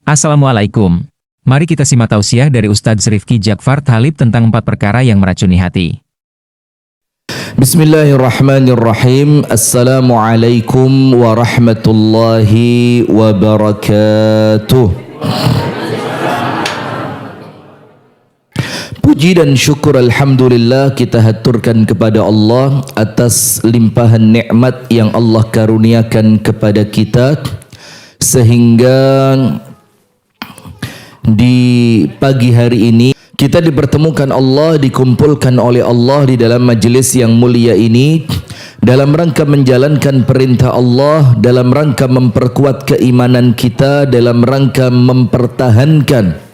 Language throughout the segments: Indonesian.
Assalamualaikum. Mari kita simak tausiah dari Ustadz Rifki Jakfar Thalib tentang 4 perkara yang meracuni hati. Bismillahirrahmanirrahim. Assalamualaikum warahmatullahi wabarakatuh. Puji dan syukur alhamdulillah kita haturkan kepada Allah atas limpahan nikmat yang Allah karuniakan kepada kita, sehingga di pagi hari ini kita dipertemukan Allah, dikumpulkan oleh Allah di dalam majelis yang mulia ini dalam rangka menjalankan perintah Allah, dalam rangka memperkuat keimanan kita, dalam rangka mempertahankan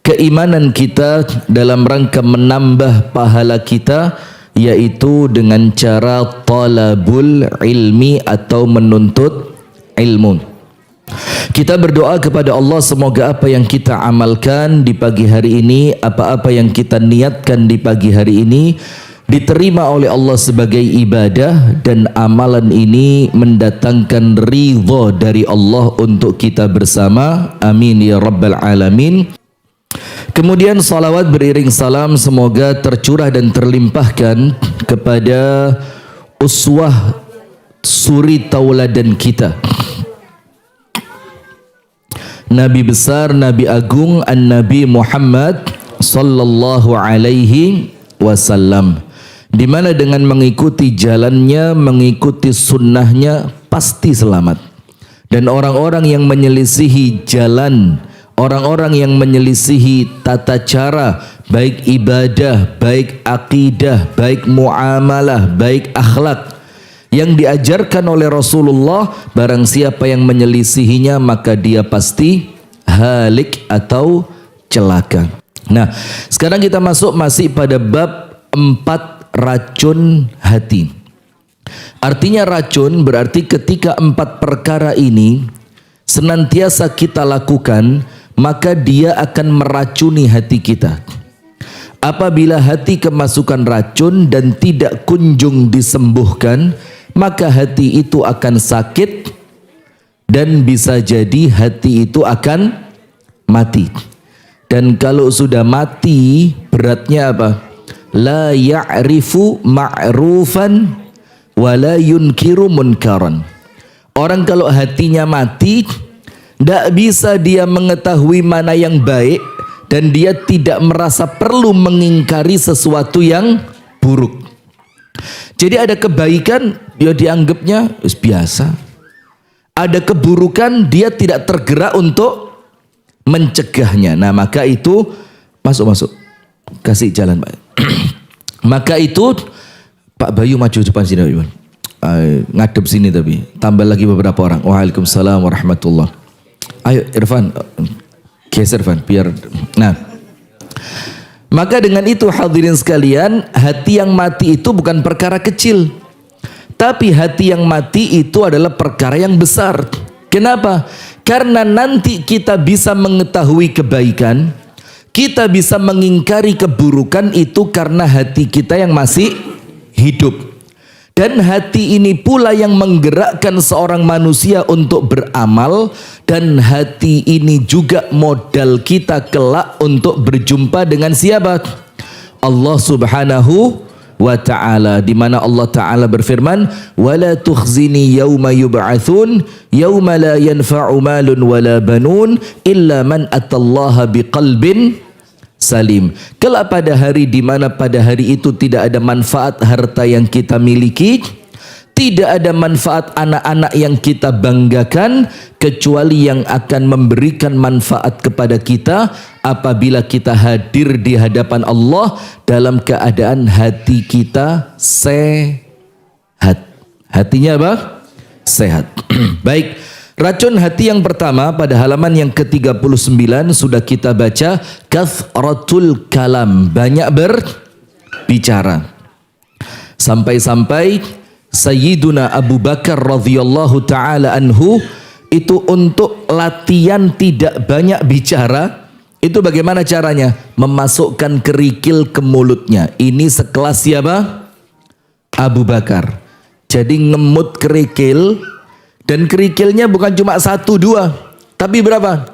keimanan kita, dalam rangka menambah pahala kita, yaitu dengan cara talabul ilmi atau menuntut ilmu. Kita berdoa kepada Allah semoga apa yang kita amalkan di pagi hari ini, apa-apa yang kita niatkan di pagi hari ini diterima oleh Allah sebagai ibadah, dan amalan ini mendatangkan ridha dari Allah untuk kita bersama. Amin ya rabbal alamin. Kemudian salawat beriring salam semoga tercurah dan terlimpahkan kepada uswah suri tauladan kita, Nabi besar, Nabi agung, An-Nabi Muhammad sallallahu alaihi wasallam, di mana dengan mengikuti jalannya, mengikuti sunnahnya pasti selamat. Dan orang-orang yang menyelisihi jalan, orang-orang yang menyelisihi tata cara, baik ibadah, baik akidah, baik muamalah, baik akhlak yang diajarkan oleh Rasulullah, barang siapa yang menyelisihinya maka dia pasti halik atau celaka. Nah, sekarang kita masih pada bab 4 racun hati. Artinya racun berarti ketika 4 perkara ini senantiasa kita lakukan, maka dia akan meracuni hati kita. Apabila hati kemasukan racun dan tidak kunjung disembuhkan, maka hati itu akan sakit dan bisa jadi hati itu akan mati. Dan kalau sudah mati, beratnya apa? La ya'rifu ma'rufan wa la yunkiru munkaran. Orang kalau hatinya mati, tidak bisa dia mengetahui mana yang baik, dan dia tidak merasa perlu mengingkari sesuatu yang buruk. Jadi ada kebaikan dia dianggapnya biasa, ada keburukan dia tidak tergerak untuk mencegahnya. Nah maka itu masuk kasih jalan Pak. Maka itu Pak Bayu maju depan sini, ngadep sini, tapi tambah lagi beberapa orang. Waalaikumsalam warahmatullah. Ayo Irfan, geser Irfan biar. Nah, maka dengan itu hadirin sekalian, hati yang mati itu bukan perkara kecil, tapi hati yang mati itu adalah perkara yang besar. Kenapa? Karena nanti kita bisa mengetahui kebaikan, kita bisa mengingkari keburukan itu karena hati kita yang masih hidup. Dan hati ini pula yang menggerakkan seorang manusia untuk beramal, dan hati ini juga modal kita kelak untuk berjumpa dengan siapa? Allah Subhanahu wa ta'ala, di mana Allah Ta'ala berfirman, wala tukhzini yauma yub'atsun yauma la yanfa'u malun wala banun illa man atallaha biqalbin salim. Kelak pada hari di mana pada hari itu tidak ada manfaat harta yang kita miliki, tidak ada manfaat anak-anak yang kita banggakan, kecuali yang akan memberikan manfaat kepada kita apabila kita hadir di hadapan Allah dalam keadaan hati kita sehat. Hatinya apa? Sehat. Baik, racun hati yang pertama pada halaman yang ke-39 sudah kita baca, kathratul kalam, banyak berbicara. Sampai-sampai Sayyiduna Abu Bakar radhiyallahu ta'ala anhu itu untuk latihan tidak banyak bicara, itu bagaimana caranya? Memasukkan kerikil ke mulutnya. Ini sekelas siapa? Abu Bakar. Jadi ngemut kerikil, dan kerikilnya bukan cuma 1, 2, tapi berapa?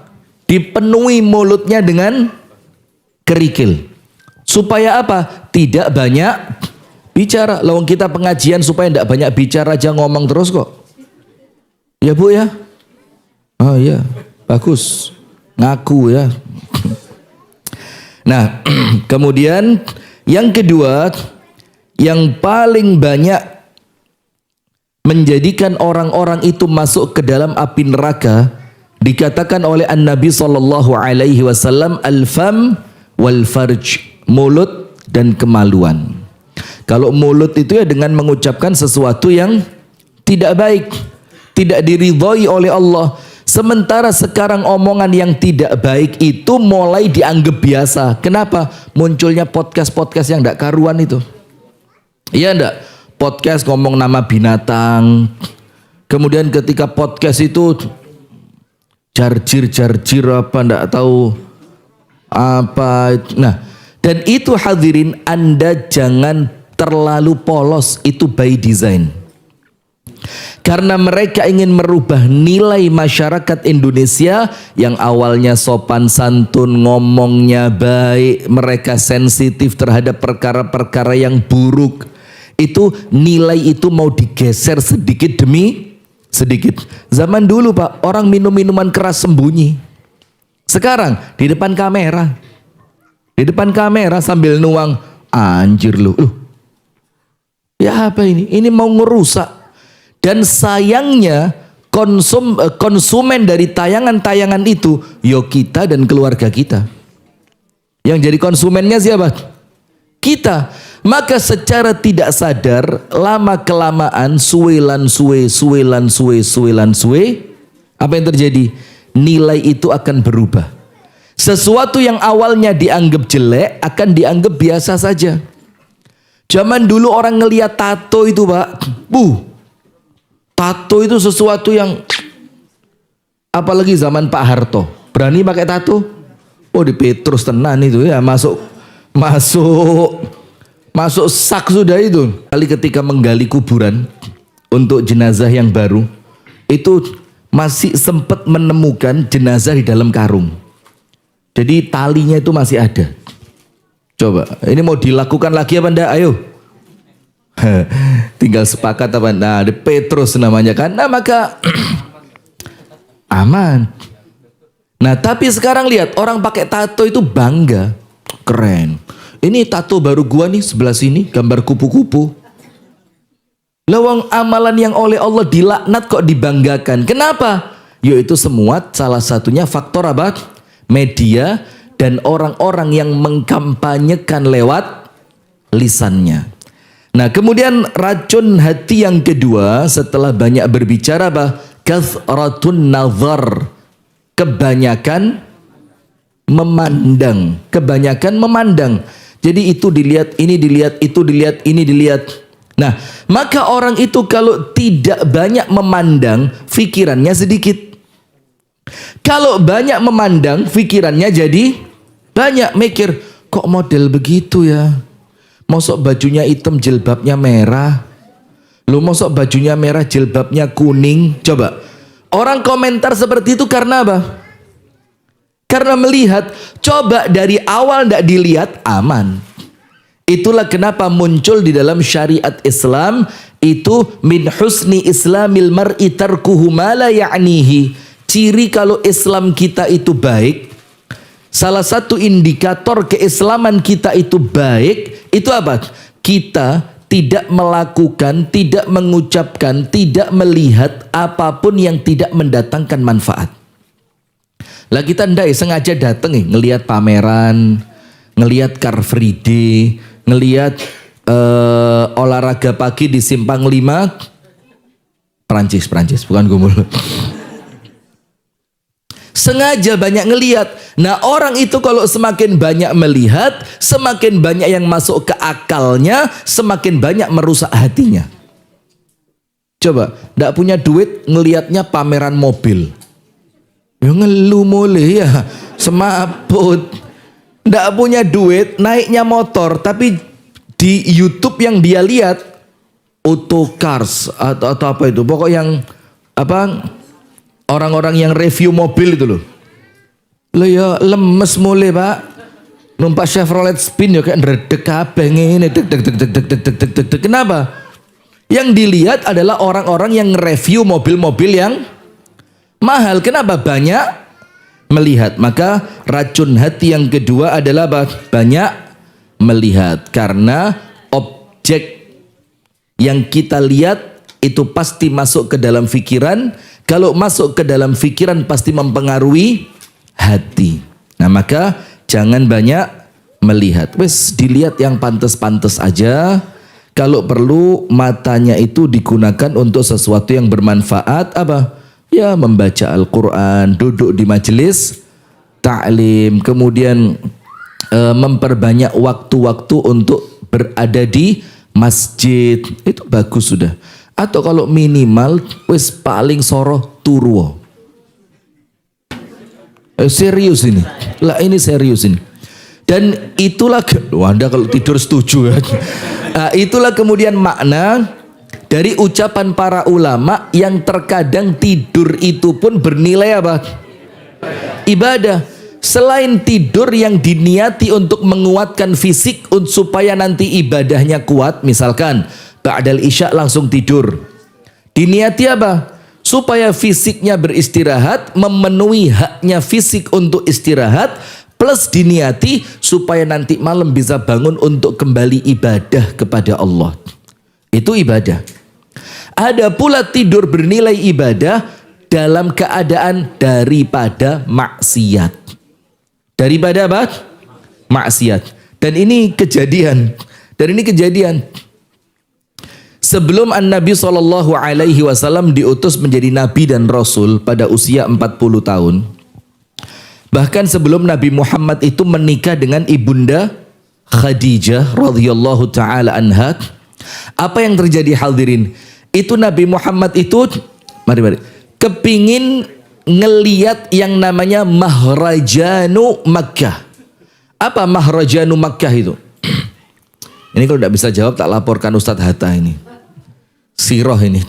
dipenuhi mulutnya dengan kerikil. Supaya apa? Tidak banyak bicara. Lawang kita pengajian supaya tidak banyak bicara aja, ngomong terus kok. Ya Bu ya? Oh iya, bagus. Ngaku ya. Nah, kemudian yang kedua, yang paling banyak menjadikan orang-orang itu masuk ke dalam api neraka, dikatakan oleh An-Nabi SAW, al-fam wal farj, mulut dan kemaluan. Kalau mulut itu ya dengan mengucapkan sesuatu yang tidak baik, tidak diridhoi oleh Allah. Sementara sekarang omongan yang tidak baik itu mulai dianggap biasa. Kenapa? Munculnya podcast-podcast yang tidak karuan itu. Iya enggak? Podcast ngomong nama binatang. Kemudian ketika podcast itu jarjir apa enggak tahu apa. Nah, dan itu hadirin, Anda jangan terlalu polos, itu by design. Karena mereka ingin merubah nilai masyarakat Indonesia yang awalnya sopan santun, ngomongnya baik, mereka sensitif terhadap perkara-perkara yang buruk. Itu nilai itu mau digeser sedikit demi sedikit. Zaman dulu Pak, orang minum minuman keras sembunyi. Sekarang di depan kamera. Di depan kamera sambil nuang, anjir lu. Ya apa ini? Ini mau ngerusak. Dan sayangnya konsumen dari tayangan-tayangan itu yo kita dan keluarga kita. Yang jadi konsumennya siapa? Kita. Maka secara tidak sadar, lama kelamaan suwe, apa yang terjadi? Nilai itu akan berubah. Sesuatu yang awalnya dianggap jelek akan dianggap biasa saja. Zaman dulu orang ngelihat tato itu Pak, tato itu sesuatu yang, apalagi zaman Pak Harto, berani pakai tato. Oh di Petrus tenan itu ya, masuk sak sudah itu. Kali ketika menggali kuburan untuk jenazah yang baru, itu masih sempat menemukan jenazah di dalam karung. Jadi talinya itu masih ada. Coba, ini mau dilakukan lagi apa enggak? Ayo. Tinggal sepakat apa? Nah, di Petrus namanya kan. Nah, maka aman. Nah, tapi sekarang lihat, orang pakai tato itu bangga. Keren. Ini tato baru gua nih, sebelah sini gambar kupu-kupu. Lawang amalan yang oleh Allah dilaknat kok dibanggakan. Kenapa? Yaitu semua salah satunya faktor apa? Media dan orang-orang yang mengkampanyekan lewat lisannya. Nah, kemudian racun hati yang kedua setelah banyak berbicara apa? Kathratun nazar. Kebanyakan memandang. Kebanyakan memandang. Jadi itu dilihat, ini dilihat, itu dilihat, ini dilihat. Nah, maka orang itu kalau tidak banyak memandang, pikirannya sedikit. Kalau banyak memandang, pikirannya jadi banyak. Mikir, kok model begitu ya? Mosok bajunya hitam, jilbabnya merah. Lu mosok bajunya merah, jilbabnya kuning. Coba, orang komentar seperti itu karena apa? Karena melihat, coba dari awal tidak dilihat, aman. Itulah kenapa muncul di dalam syariat Islam itu min husni islamil mar'i tarkuhu ma la ya'nihi. Ciri kalau Islam kita itu baik, salah satu indikator keislaman kita itu baik, itu apa? Kita tidak melakukan, tidak mengucapkan, tidak melihat apapun yang tidak mendatangkan manfaat. Lah kita ndak sengaja dateng ngelihat pameran, ngelihat Car Free Day, ngelihat olahraga pagi di Simpang 5 Prancis bukan Gumul. Sengaja banyak ngelihat. Nah, orang itu kalau semakin banyak melihat, semakin banyak yang masuk ke akalnya, semakin banyak merusak hatinya. Coba, ndak punya duit ngelihatnya pameran mobil. Ya ngeluh mulai ya, semaput. Nggak punya duit, naiknya motor, tapi di YouTube yang dia lihat Autocars atau apa itu, pokok yang apa orang-orang yang review mobil itu loh. Lo ya lemes mulai Pak. Numpak Chevrolet Spin ya kayak ndredeg kabeh ngene deg deg deg deg deg deg deg deg deg deg. Kenapa? Yang dilihat adalah orang-orang yang nge-review mobil-mobil yang mahal. Kenapa? Banyak melihat. Maka racun hati yang kedua adalah banyak melihat. Karena objek yang kita lihat itu pasti masuk ke dalam pikiran. Kalau masuk ke dalam pikiran pasti mempengaruhi hati. Nah maka jangan banyak melihat. Wes dilihat yang pantas-pantas aja. Kalau perlu matanya itu digunakan untuk sesuatu yang bermanfaat. Apa? Ya membaca Al-Quran, duduk di majelis ta'lim, kemudian memperbanyak waktu-waktu untuk berada di masjid. Itu bagus sudah. Atau kalau minimal wes paling soroh turwo. Serius ini. Lah ini serius ini. Dan itulah Anda kalau tidur setuju ya. Nah, itulah kemudian makna dari ucapan para ulama yang terkadang tidur itu pun bernilai apa? Ibadah. Selain tidur yang diniati untuk menguatkan fisik supaya nanti ibadahnya kuat, misalkan ba'dal isya langsung tidur. Diniati apa? Supaya fisiknya beristirahat, memenuhi haknya fisik untuk istirahat, plus diniati supaya nanti malam bisa bangun untuk kembali ibadah kepada Allah. Itu ibadah. Ada pula tidur bernilai ibadah dalam keadaan daripada maksiat. Daripada apa? Maksiat. Dan ini kejadian. Sebelum An-Nabi SAW diutus menjadi Nabi dan Rasul pada usia 40 tahun. Bahkan sebelum Nabi Muhammad itu menikah dengan ibunda Khadijah radhiyallahu taala anha. Apa yang terjadi hadirin? Itu Nabi Muhammad itu mari kepingin ngeliat yang namanya Mahrajanu Makkah. Apa Mahrajanu Makkah itu? Ini kalau tidak bisa jawab tak laporkan Ustadz Hatta ini. Sirah ini.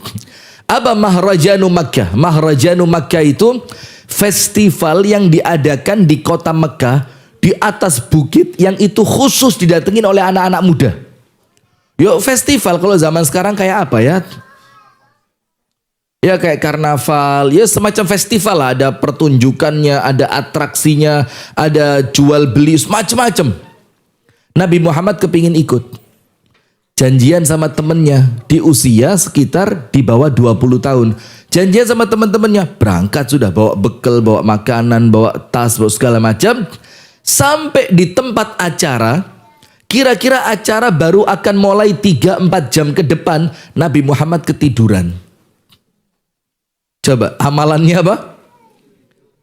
Apa Mahrajanu Makkah? Mahrajanu Makkah itu festival yang diadakan di kota Mekah di atas bukit yang itu khusus didatengin oleh anak-anak muda. Yuk festival kalau zaman sekarang kayak apa ya? Ya kayak karnaval, ya semacam festival lah. Ada pertunjukannya, ada atraksinya, ada jual beli, macam-macam. Nabi Muhammad kepingin ikut. Janjian sama temennya di usia sekitar di bawah 20 tahun. Janjian sama teman-temannya, berangkat sudah bawa bekal, bawa makanan, bawa tas, bawa segala macam. Sampai di tempat acara, kira-kira acara baru akan mulai 3-4 jam ke depan, Nabi Muhammad ketiduran. Coba amalannya apa?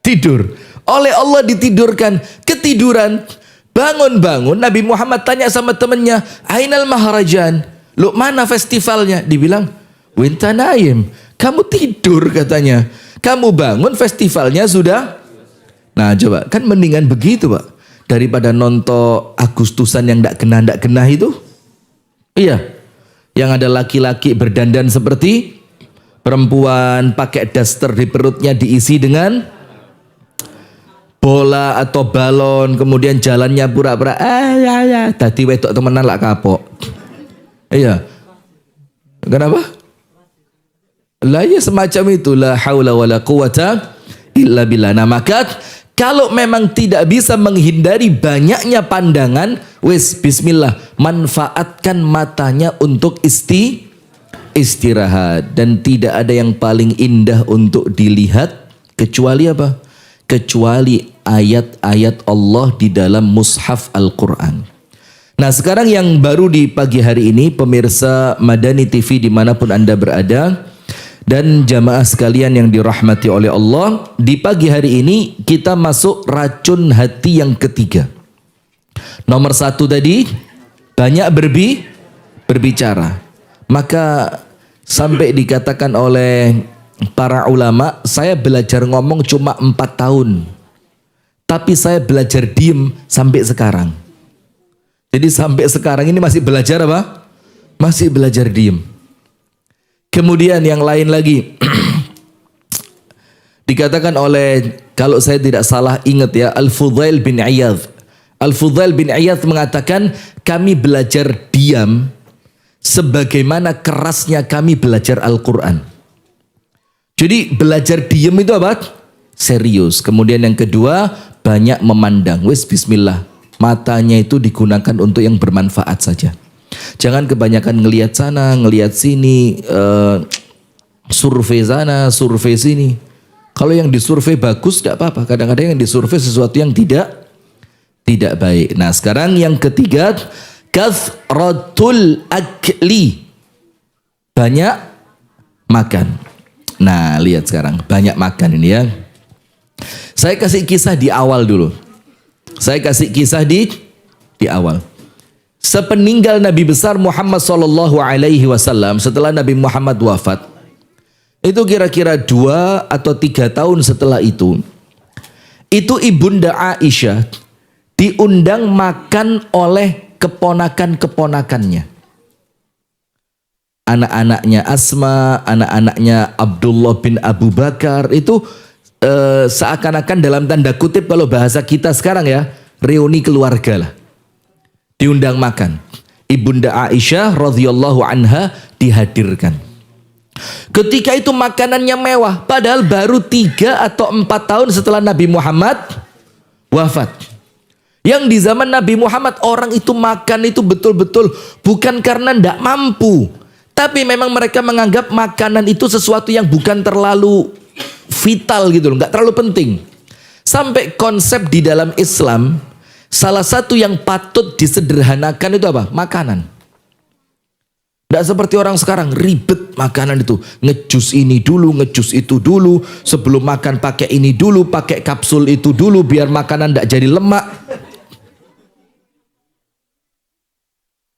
Tidur. Oleh Allah ditidurkan, ketiduran. Bangun-bangun Nabi Muhammad tanya sama temannya, "Ainal maharajan?" "Lu mana festivalnya?" Dibilang, "Winta naim." Kamu tidur katanya. Kamu bangun festivalnya sudah. Nah coba, kan mendingan begitu Pak. Daripada nonton Agustusan yang ndak kena itu. Iya. Yang ada laki-laki berdandan seperti perempuan, pakai daster di perutnya diisi dengan bola atau balon, kemudian jalannya pura-pura tadi wedok temenan lah kapok. Iya. Kenapa? Lah ya semacam itu, la haula wala quwata illa billah. Nah maka kalau memang tidak bisa menghindari banyaknya pandangan, wes bismillah, manfaatkan matanya untuk istirahat. Dan tidak ada yang paling indah untuk dilihat kecuali apa? Kecuali ayat-ayat Allah di dalam mushaf Al-Quran. Nah sekarang yang baru di pagi hari ini, pemirsa Madani TV dimanapun Anda berada, dan jamaah sekalian yang dirahmati oleh Allah, di pagi hari ini kita masuk racun hati yang ketiga. Nomor 1 tadi, banyak berbicara. Maka sampai dikatakan oleh para ulama, saya belajar ngomong cuma 4 tahun. Tapi saya belajar diem sampai sekarang. Jadi sampai sekarang ini masih belajar apa? Masih belajar diem. Kemudian yang lain lagi. Dikatakan oleh, kalau saya tidak salah ingat ya, Al-Fudail bin Iyadh. Al-Fudail bin Iyadh mengatakan, kami belajar diam sebagaimana kerasnya kami belajar Al-Quran. Jadi belajar diam itu apa? Serius. Kemudian yang kedua, banyak memandang. Wes bismillah. Matanya itu digunakan untuk yang bermanfaat saja. Jangan kebanyakan ngelihat sana, ngelihat sini, survei sana, survei sini. Kalau yang disurvei bagus tidak apa-apa. Kadang-kadang yang disurvei sesuatu yang tidak baik. Nah, sekarang yang ketiga, kathratul akli. Banyak makan. Nah, lihat sekarang, banyak makan ini ya. Saya kasih kisah di awal dulu. Di awal. Sepeninggal Nabi besar Muhammad SAW, setelah Nabi Muhammad wafat, itu kira-kira 2 atau 3 tahun setelah itu Ibunda Aisyah diundang makan oleh keponakan-keponakannya. Anak-anaknya Asma, anak-anaknya Abdullah bin Abu Bakar, itu seakan-akan dalam tanda kutip kalau bahasa kita sekarang ya, reuni keluarga lah. Diundang makan. Ibunda Aisyah radhiyallahu anha dihadirkan. Ketika itu makanannya mewah, padahal baru 3 atau 4 tahun setelah Nabi Muhammad wafat. Yang di zaman Nabi Muhammad orang itu makan itu betul-betul bukan karena tidak mampu, tapi memang mereka menganggap makanan itu sesuatu yang bukan terlalu vital gitu loh, nggak terlalu penting. Sampai konsep di dalam Islam, salah satu yang patut disederhanakan itu apa? Makanan. Tidak seperti orang sekarang ribet makanan itu, ngejus ini dulu, ngejus itu dulu, sebelum makan pakai ini dulu, pakai kapsul itu dulu biar makanan tidak jadi lemak.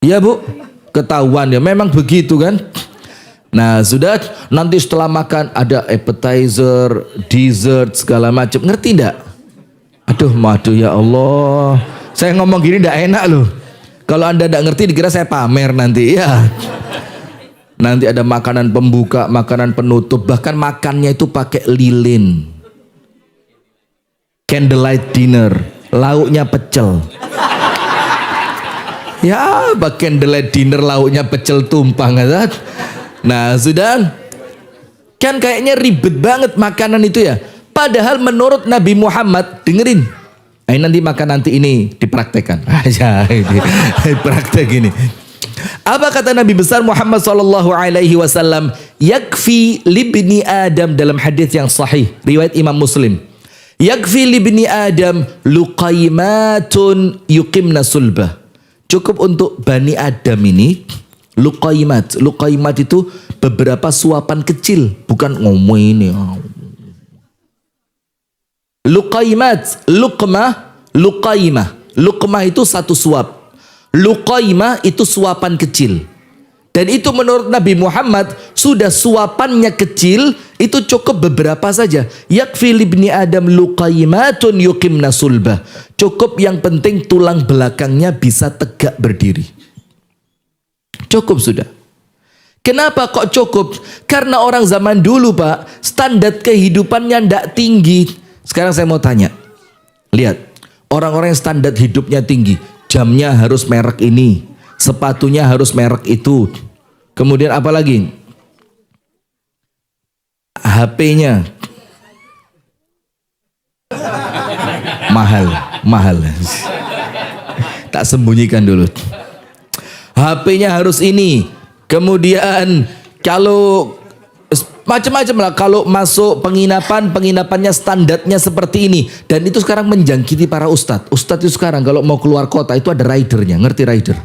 Iya Bu, ketahuan ya, memang begitu kan. Nah sudah, nanti setelah makan ada appetizer, dessert, segala macam. Ngerti enggak? Aduh ya Allah, saya ngomong gini enggak enak loh. Kalau Anda enggak ngerti dikira saya pamer nanti ya. Nanti ada makanan pembuka, makanan penutup, bahkan makannya itu pakai lilin. Candlelight dinner, lauknya pecel. Ya, candlelight dinner lauknya pecel tumpang kan. Nah, sudah kan kayaknya ribet banget makanan itu ya. Padahal menurut Nabi Muhammad, dengerin. Nanti makan nanti ini dipraktekkan. Aja ini praktek ini. Apa kata Nabi besar Muhammad SAW? Yakfi libni Adam, dalam hadis yang sahih riwayat Imam Muslim. Yakfi libni Adam luqaimatun yuqimna sulbah. Cukup untuk Bani Adam ini luqaimat. Luqaimat itu beberapa suapan kecil, bukan ngomong ini. Luqaimat, luqmah, luqaimah. Luqmah itu satu suap. Luqaimah itu suapan kecil. Dan itu menurut Nabi Muhammad sudah suapannya kecil, itu cukup beberapa saja. Yakfi libni Adam luqaimatun yuqimna sulbah. Cukup yang penting tulang belakangnya bisa tegak berdiri. Cukup sudah. Kenapa kok cukup? Karena orang zaman dulu Pak, standar kehidupannya tidak tinggi. Sekarang saya mau tanya. Lihat, orang-orang yang standar hidupnya tinggi, jamnya harus merek ini, sepatunya harus merek itu. Kemudian apa lagi? HP-nya mahal. Tak sembunyikan dulu. HP-nya harus ini. Kemudian kalau macam-macam lah, kalau masuk penginapannya standarnya seperti ini. Dan itu sekarang menjangkiti para ustadz. Ustadz itu sekarang kalau mau keluar kota itu ada ridernya, ngerti rider?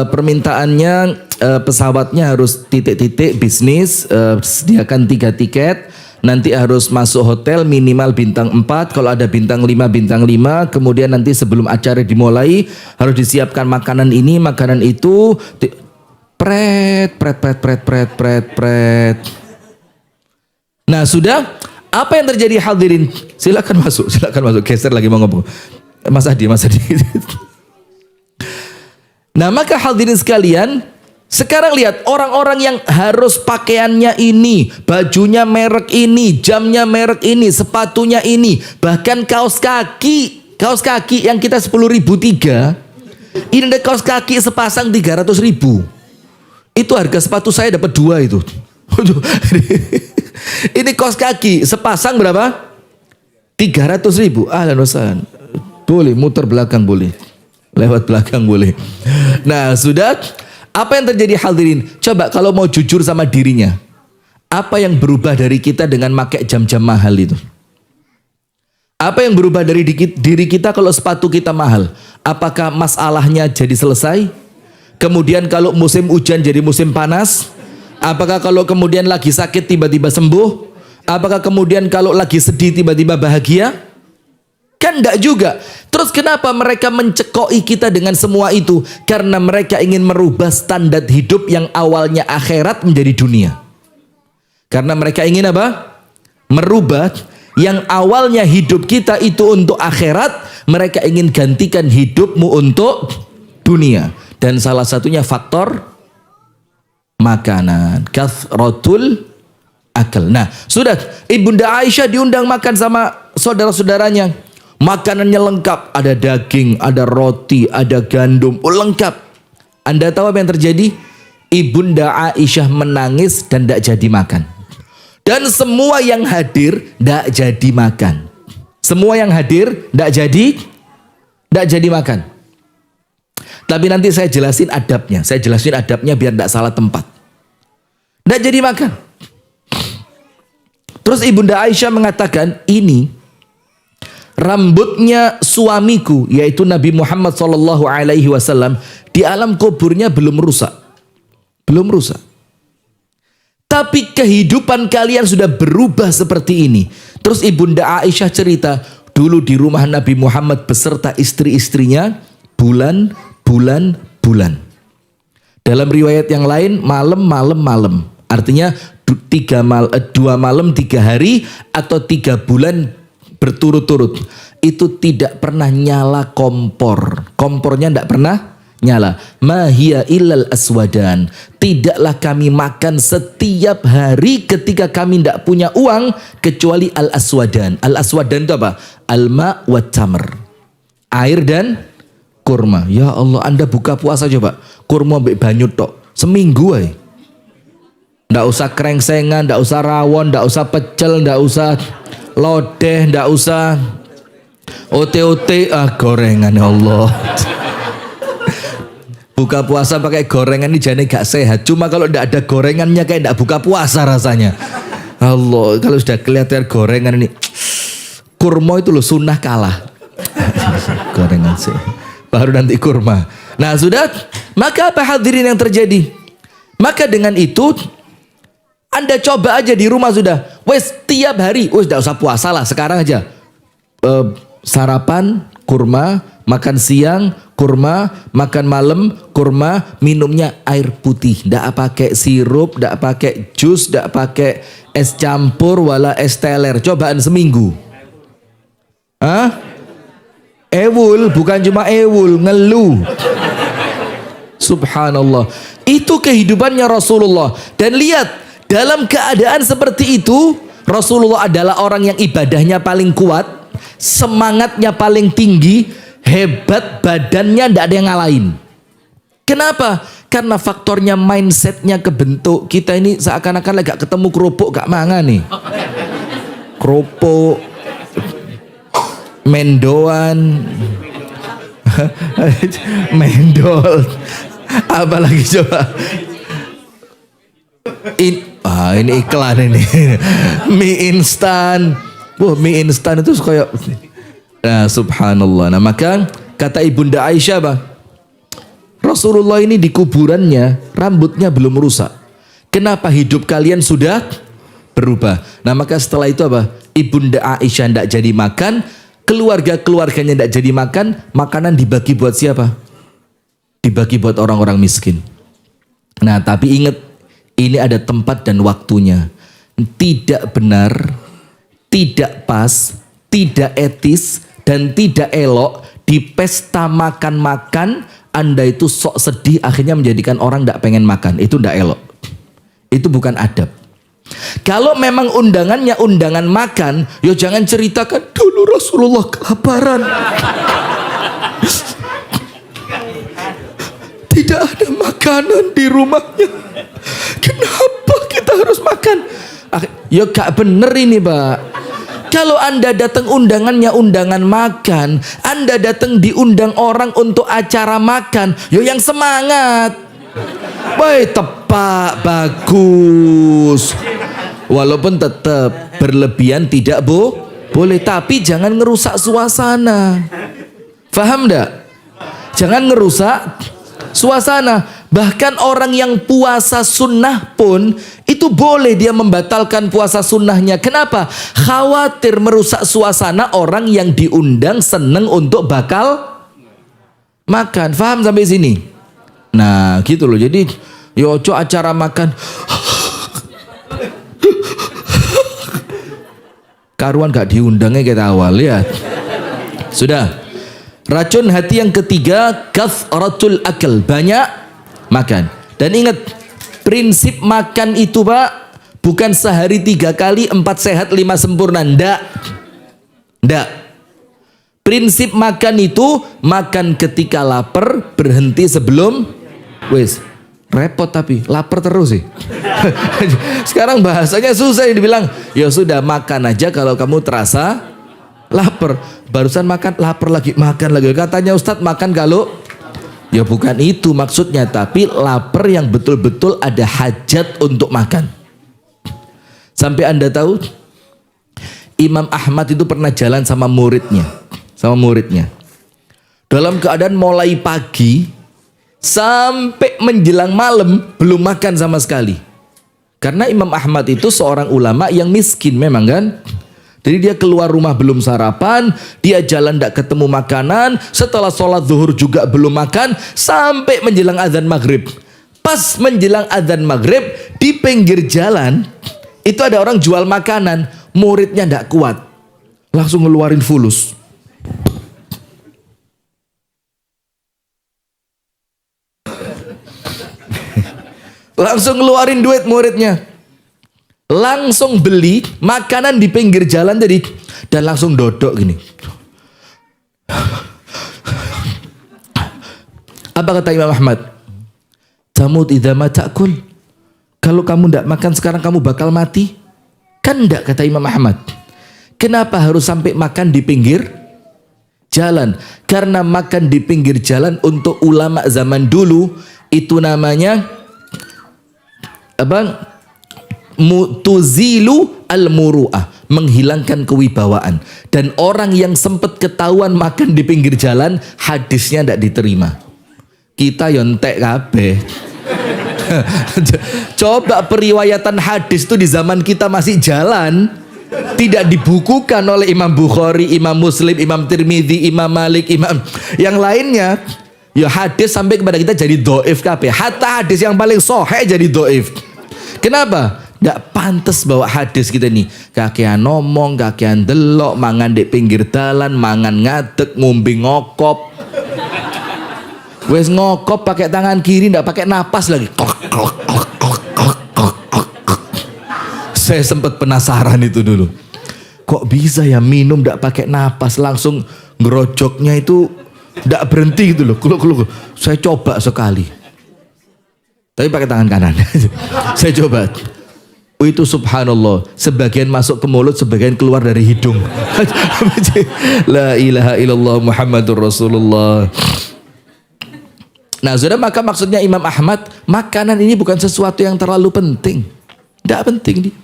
Permintaannya pesawatnya harus titik-titik bisnis, sediakan 3 tiket. Nanti harus masuk hotel minimal bintang 4, kalau ada bintang 5 bintang 5. Kemudian nanti sebelum acara dimulai harus disiapkan makanan ini, makanan itu. Pret. Nah sudah, apa yang terjadi hadirin? Silakan masuk. Geser lagi mau ngomong. Mas Adi. Nah maka hadirin sekalian, Sekarang lihat orang-orang yang harus pakaiannya ini, bajunya merek ini, jamnya merek ini, sepatunya ini, bahkan kaos kaki yang kita 10.003, ini ada kaos kaki sepasang 300.000. Itu harga sepatu saya dapat 2 itu. Ini kaos kaki sepasang berapa? 300.000. Ahlan wa sahlan. Boleh muter belakang, boleh lewat belakang, boleh. Nah sudah, apa yang terjadi hadirin? Coba kalau mau jujur sama dirinya, apa yang berubah dari kita dengan pakai jam-jam mahal itu? Apa yang berubah dari diri kita kalau sepatu kita mahal? Apakah masalahnya jadi selesai? Kemudian kalau musim hujan jadi musim panas? Apakah kalau kemudian lagi sakit tiba-tiba sembuh? Apakah kemudian kalau lagi sedih tiba-tiba bahagia? Kan enggak juga. Terus kenapa mereka mencekoi kita dengan semua itu? Karena mereka ingin merubah standar hidup yang awalnya akhirat menjadi dunia. Karena mereka ingin apa? Merubah yang awalnya hidup kita itu untuk akhirat, mereka ingin gantikan hidupmu untuk dunia. Dan salah satunya faktor makanan, kathratul akal. Nah, sudah, Ibunda Aisyah diundang makan sama saudara-saudaranya. Makanannya lengkap, ada daging, ada roti, ada gandum, lengkap. Anda tahu apa yang terjadi? Ibunda Aisyah menangis dan tidak jadi makan. Dan semua yang hadir tidak jadi makan. Semua yang hadir tidak jadi makan. Tapi nanti saya jelasin adabnya. Saya jelasin adabnya biar tidak salah tempat. Tidak jadi makan. Terus Ibunda Aisyah mengatakan, ini rambutnya suamiku, yaitu Nabi Muhammad SAW, di alam kuburnya belum rusak. Belum rusak. Tapi kehidupan kalian sudah berubah seperti ini. Terus Ibunda Aisyah cerita, dulu di rumah Nabi Muhammad beserta istri-istrinya, bulan. Dalam riwayat yang lain, malam. Artinya 2 malam 3 hari atau 3 bulan berturut-turut. Itu tidak pernah nyala kompor. Kompornya tidak pernah nyala. Ma hiya illal aswadan. Tidaklah kami makan setiap hari ketika kami tidak punya uang kecuali al aswadan. Al aswadan itu apa? Al ma wa tamr. Air dan kurma. Ya Allah, Anda buka puasa coba, kurma mbek banyu tok seminggu aja. Ndak usah krengsengan, ndak usah rawon, ndak usah pecel, ndak usah lodeh, ndak usah ote-ote, gorengan. Ya Allah. Buka puasa pakai gorengan ini jane gak sehat. Cuma kalau ndak ada gorengannya kayak ndak buka puasa rasanya. Allah, kalau sudah kelihatan gorengan ini, kurma itu loh sunnah kalah. Gorengan sih. Baru nanti kurma. Nah sudah, maka apa hadirin yang terjadi? Maka dengan itu Anda coba aja di rumah sudah. Wes tiap hari, wes tidak usah puasa lah, sekarang aja. Sarapan kurma, makan siang kurma, makan malam kurma, minumnya air putih. Tidak pakai sirup, tidak pakai jus, tidak pakai es campur, wala es teler. Cobaan seminggu. Hah? Ewul, bukan cuma ewul, ngeluh. Subhanallah. Itu kehidupannya Rasulullah. Dan lihat, dalam keadaan seperti itu, Rasulullah adalah orang yang ibadahnya paling kuat, semangatnya paling tinggi, hebat, badannya tidak ada yang ngalahin. Kenapa? Karena faktornya mindsetnya kebentuk. Kita ini seakan-akan lagi gak ketemu kerupuk, gak mangan nih. Kerupuk, mendoan, mendol, apalagi coba. Ini iklan ini. Mie instan. Wah, mie instan itu kayak, nah, subhanallah. Nah, maka kata Ibunda Aisyah apa? Rasulullah ini di kuburannya rambutnya belum rusak. Kenapa hidup kalian sudah berubah? Nah, maka setelah itu apa? Ibunda Aisyah tidak jadi makan, keluarganya tidak jadi makan, makanan dibagi buat siapa? Dibagi buat orang-orang miskin. Nah, tapi ingat, ini ada tempat dan waktunya. Tidak benar, tidak pas, tidak etis, dan tidak elok di pesta makan-makan Anda itu sok sedih akhirnya menjadikan orang tidak pengen makan. Itu tidak elok. Itu bukan adab. Kalau memang undangannya undangan makan, yo jangan ceritakan dulu Rasulullah kelaparan. Tidak ada makanan di rumahnya. Kenapa kita harus makan? Yo gak bener ini, Pak. Kalau Anda datang undangannya undangan makan, Anda datang diundang orang untuk acara makan, yo yang semangat. Woi, tepat, bagus. Walaupun tetap berlebihan tidak boleh, tapi jangan ngerusak suasana. Faham enggak? Jangan ngerusak suasana. Bahkan orang yang puasa sunnah pun itu boleh dia membatalkan puasa sunnahnya. Kenapa? Khawatir merusak suasana orang yang diundang seneng untuk bakal makan. Faham sampai sini? Nah gitu loh. Jadi yoco acara makan karuan gak diundangnya kita awal ya. Sudah. Racun hati yang ketiga, kathratul akal, banyak makan. Dan ingat, prinsip makan itu Pak, bukan sehari 3 kali 4 sehat 5 sempurna. Ndak. Prinsip makan itu makan ketika lapar, berhenti sebelum wes. Repot tapi lapar terus sih. Sekarang bahasanya susah dibilang, ya sudah makan aja kalau kamu terasa lapar. Barusan makan lapar lagi, makan lagi. Katanya Ustadz makan kalau ya bukan itu maksudnya, tapi lapar yang betul-betul ada hajat untuk makan. Sampai Anda tahu Imam Ahmad itu pernah jalan sama muridnya. Dalam keadaan mulai pagi sampai menjelang malam belum makan sama sekali. Karena Imam Ahmad itu seorang ulama yang miskin memang kan. Jadi dia keluar rumah belum sarapan, dia jalan tidak ketemu makanan, setelah sholat zuhur juga belum makan, sampai menjelang azan maghrib. Pas menjelang azan maghrib, di pinggir jalan, itu ada orang jual makanan, muridnya tidak kuat. Langsung ngeluarin fulus. Langsung ngeluarin duit muridnya. Langsung beli makanan di pinggir jalan tadi dan langsung dodok gini. Apa kata Imam Ahmad? Tamut idza ma ta'kul. Kalau kamu tidak makan sekarang kamu bakal mati. Kan enggak, kata Imam Ahmad. Kenapa harus sampai makan di pinggir jalan? Karena makan di pinggir jalan untuk ulama zaman dulu itu namanya apa? Tuzilu al-muru'ah, menghilangkan kewibawaan. Dan orang yang sempat ketahuan makan di pinggir jalan, hadisnya tidak diterima. Kita yontek kabeh. Coba periwayatan hadis itu di zaman kita masih jalan, tidak dibukukan oleh Imam Bukhari, Imam Muslim, Imam Tirmidzi, Imam Malik, Imam yang lainnya. Ya hadis sampai kepada kita jadi doif kabeh. Hatta hadis yang paling sahih jadi doif. Kenapa? Nggak pantas bawa hadis kita nih. Kakean ngomong, kakean delok, mangan di pinggir dalan, mangan ngadeg, ngombe ngokop. Wes ngokop pakai tangan kiri, nggak pakai napas lagi. Saya sempat penasaran itu dulu. Kok bisa ya minum nggak pakai napas, langsung ngerojoknya itu nggak berhenti gitu loh. Kuluk. Saya coba sekali. Tapi pakai tangan kanan. Saya coba. Itu subhanallah, sebagian masuk ke mulut, sebagian keluar dari hidung. La ilaha illallah Muhammadur Rasulullah. Nah sudah, maka maksudnya Imam Ahmad, makanan ini bukan sesuatu yang terlalu penting. Tidak penting nih.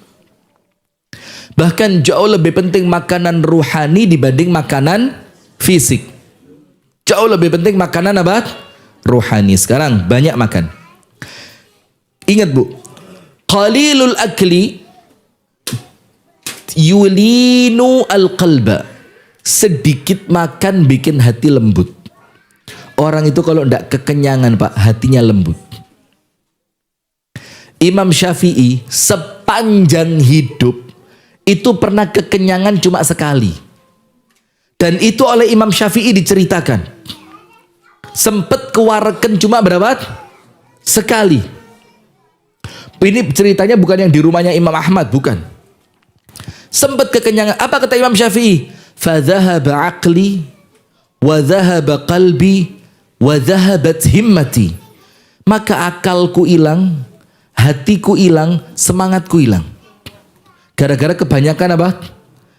Bahkan jauh lebih penting makanan ruhani dibanding makanan fisik. Jauh lebih penting makanan apa? Ruhani. Sekarang banyak makan. Ingat Bu, qalilul akli yulinu al-qalba. Sedikit makan bikin hati lembut. Orang itu kalau tidak kekenyangan Pak, hatinya lembut. Imam Syafi'i sepanjang hidup itu pernah kekenyangan cuma sekali. Dan itu oleh Imam Syafi'i diceritakan. Sempet kewareken cuma berapa? Sekali. Ini ceritanya bukan yang di rumahnya Imam Ahmad, bukan. Sempet kekenyangan. Apa kata Imam Syafi'i? Fadhahaba aqli wa dhahaba qalbi wa dhahabat himmati. Maka akalku hilang, hatiku hilang, semangatku hilang. Gara-gara kebanyakan apa?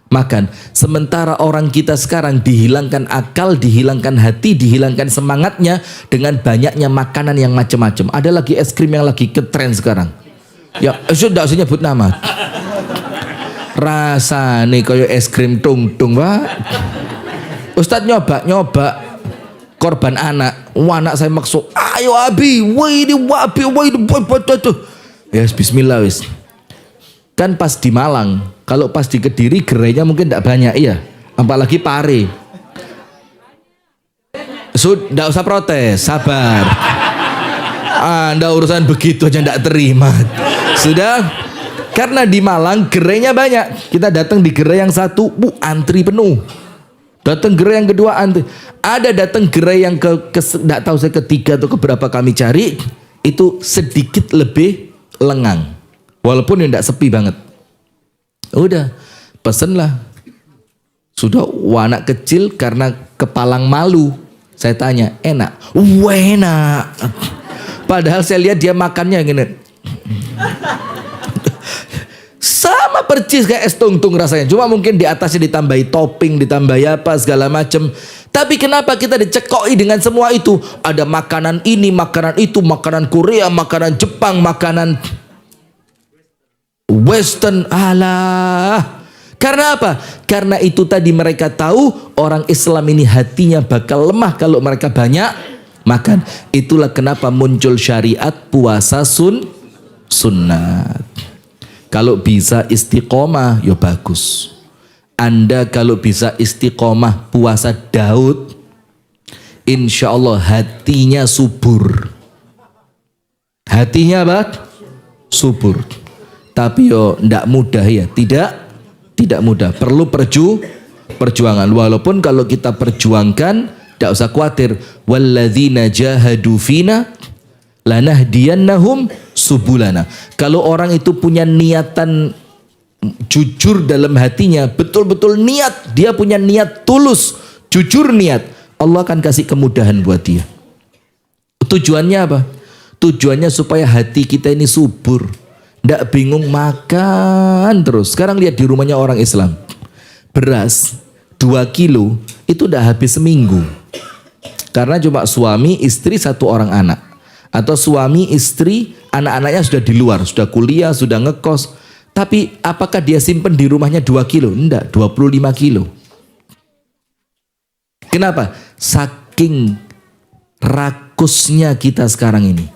Makan. Sementara orang kita sekarang dihilangkan akal, dihilangkan hati, dihilangkan semangatnya dengan banyaknya makanan yang macam-macam. Ada lagi es krim yang lagi ketren sekarang. Ya, sudah usah nyebut nama. Rasane kaya es krim tung-tung, Pak. Ustadz nyoba korban anak. Anak saya maksud, ayo Abi, woi ini Abi, woi ini. Ya, bismillah wis. Kan pas di Malang, kalau pas di Kediri gerainya mungkin tidak banyak, iya. Apalagi pare. Sudah usah protes, sabar. Anda urusan begitu aja tidak terima. Sudah, karena di Malang gerainya banyak. Kita datang di gerai yang satu, antri penuh. Datang gerai yang kedua antri. Ada datang gerai yang tidak tahu saya ketiga atau keberapa kami cari, itu sedikit lebih lengang. Walaupun tidak sepi banget. Udah, pesenlah. Sudah anak kecil karena kepalang malu. Saya tanya, enak? Enak. Padahal saya lihat dia makannya gini. Sama percis kayak es tung-tung rasanya. Cuma mungkin di atasnya ditambahi topping, ditambahi apa segala macam. Tapi kenapa kita dicekoi dengan semua itu? Ada makanan ini, makanan itu, makanan Korea, makanan Jepang, makanan Western. Alah. Karena apa? Karena itu tadi mereka tahu orang Islam ini hatinya bakal lemah kalau mereka banyak makan. Itulah kenapa muncul syariat puasa sunnat. Kalau bisa istiqomah ya bagus. Anda kalau bisa istiqomah puasa Daud, insya Allah hatinya subur. Hatinya apa? Subur. Tapi yo ndak mudah ya, tidak mudah. Perlu perjuangan. Walaupun kalau kita perjuangkan, tidak usah khawatir. Walladzina jahadu fina lanahdiyannahum subulana. Kalau orang itu punya niatan jujur dalam hatinya, betul-betul niat, dia punya niat tulus, jujur niat, Allah akan kasih kemudahan buat dia. Tujuannya apa? Tujuannya supaya hati kita ini subur. Nggak bingung makan terus. Sekarang lihat di rumahnya orang Islam, beras 2 kilo itu udah habis seminggu. Karena cuma suami, istri, 1 orang anak. Atau suami, istri, anak-anaknya sudah di luar, sudah kuliah, sudah ngekos. Tapi apakah dia simpen di rumahnya 2 kilo? Enggak, 25 kilo. Kenapa? Saking rakusnya kita sekarang ini.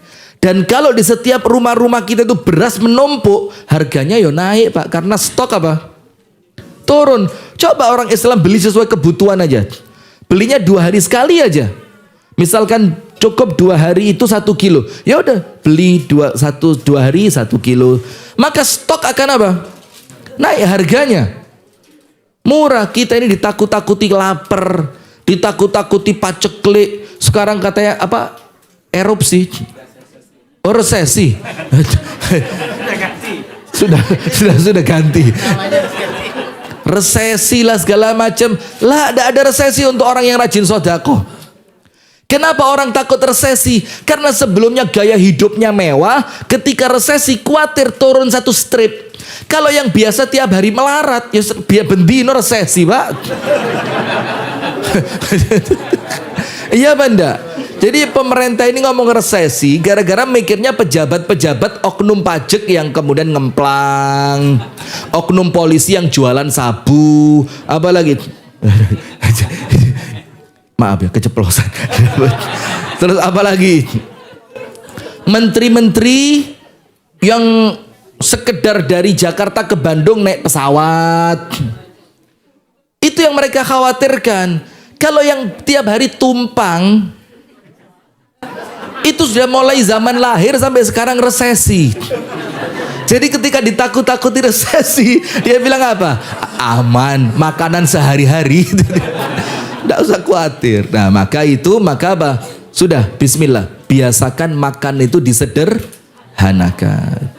Dan kalau di setiap rumah-rumah kita itu beras menumpuk, harganya ya naik Pak. Karena stok apa? Turun. Coba orang Islam beli sesuai kebutuhan aja. Belinya 2 hari sekali aja. Misalkan cukup 2 hari itu 1 kilo. Ya udah beli 2 hari 1 kilo. Maka stok akan apa? Naik harganya. Murah. Kita ini ditakut-takuti lapar, ditakut-takuti paceklik. Sekarang katanya apa? Erupsi. Oh, resesi. Sudah ganti. Resesi lah segala macam. Lah, tidak ada resesi untuk orang yang rajin sodako. Kenapa orang takut resesi? Karena sebelumnya gaya hidupnya mewah, ketika resesi khawatir turun 1 strip. Kalau yang biasa tiap hari melarat, ya biar bendino resesi, Pak. Iya, Banda. Jadi pemerintah ini ngomong resesi gara-gara mikirnya pejabat-pejabat oknum pajak yang kemudian ngemplang, oknum polisi yang jualan sabu, apalagi maaf ya keceplosan. Terus apalagi menteri-menteri yang sekedar dari Jakarta ke Bandung naik pesawat. Itu yang mereka khawatirkan. Kalau yang tiap hari tumpang, itu sudah mulai zaman lahir sampai sekarang resesi. Jadi ketika ditakut-takuti resesi, dia bilang apa? Aman, makanan sehari-hari. Tidak usah khawatir. Nah, maka apa? Sudah, bismillah. Biasakan makan itu disederhanakan.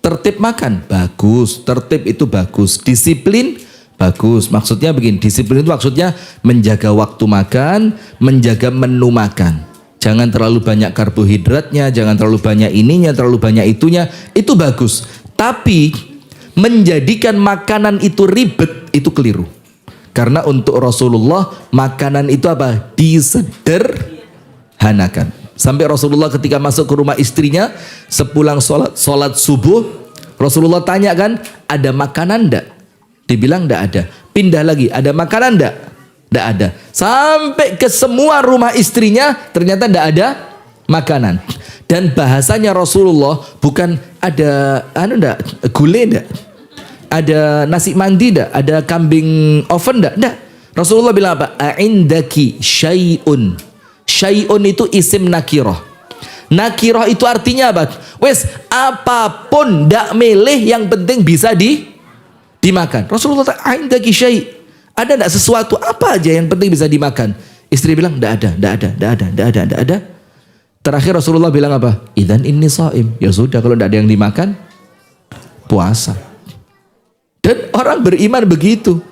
Tertib makan, bagus. Tertib itu bagus. Disiplin, bagus. Maksudnya begini, disiplin itu maksudnya menjaga waktu makan, menjaga menu makan. Jangan terlalu banyak karbohidratnya, jangan terlalu banyak ininya, terlalu banyak itunya. Itu bagus. Tapi menjadikan makanan itu ribet, itu keliru. Karena untuk Rasulullah makanan itu apa? Disederhanakan. Sampai Rasulullah ketika masuk ke rumah istrinya, sepulang sholat subuh, Rasulullah tanya kan, ada makanan enggak? Dibilang enggak ada. Pindah lagi, ada makanan enggak? Enggak ada. Sampai ke semua rumah istrinya, ternyata enggak ada makanan. Dan bahasanya Rasulullah bukan ada enggak? Gulai enggak? Ada nasi mandi enggak? Ada kambing oven enggak? Enggak. Rasulullah bilang apa? A'indaki syai'un. Syai'un itu isim nakirah. Nakirah itu artinya apa? Wes, apapun ndak milih, yang penting bisa dimakan. Rasulullah a'indaki syai'. Ada enggak sesuatu apa aja yang penting bisa dimakan? Istri bilang enggak ada. Terakhir Rasulullah bilang apa? Idzan inni shaim. Ya sudah, kalau enggak ada yang dimakan, puasa. Dan orang beriman begitu.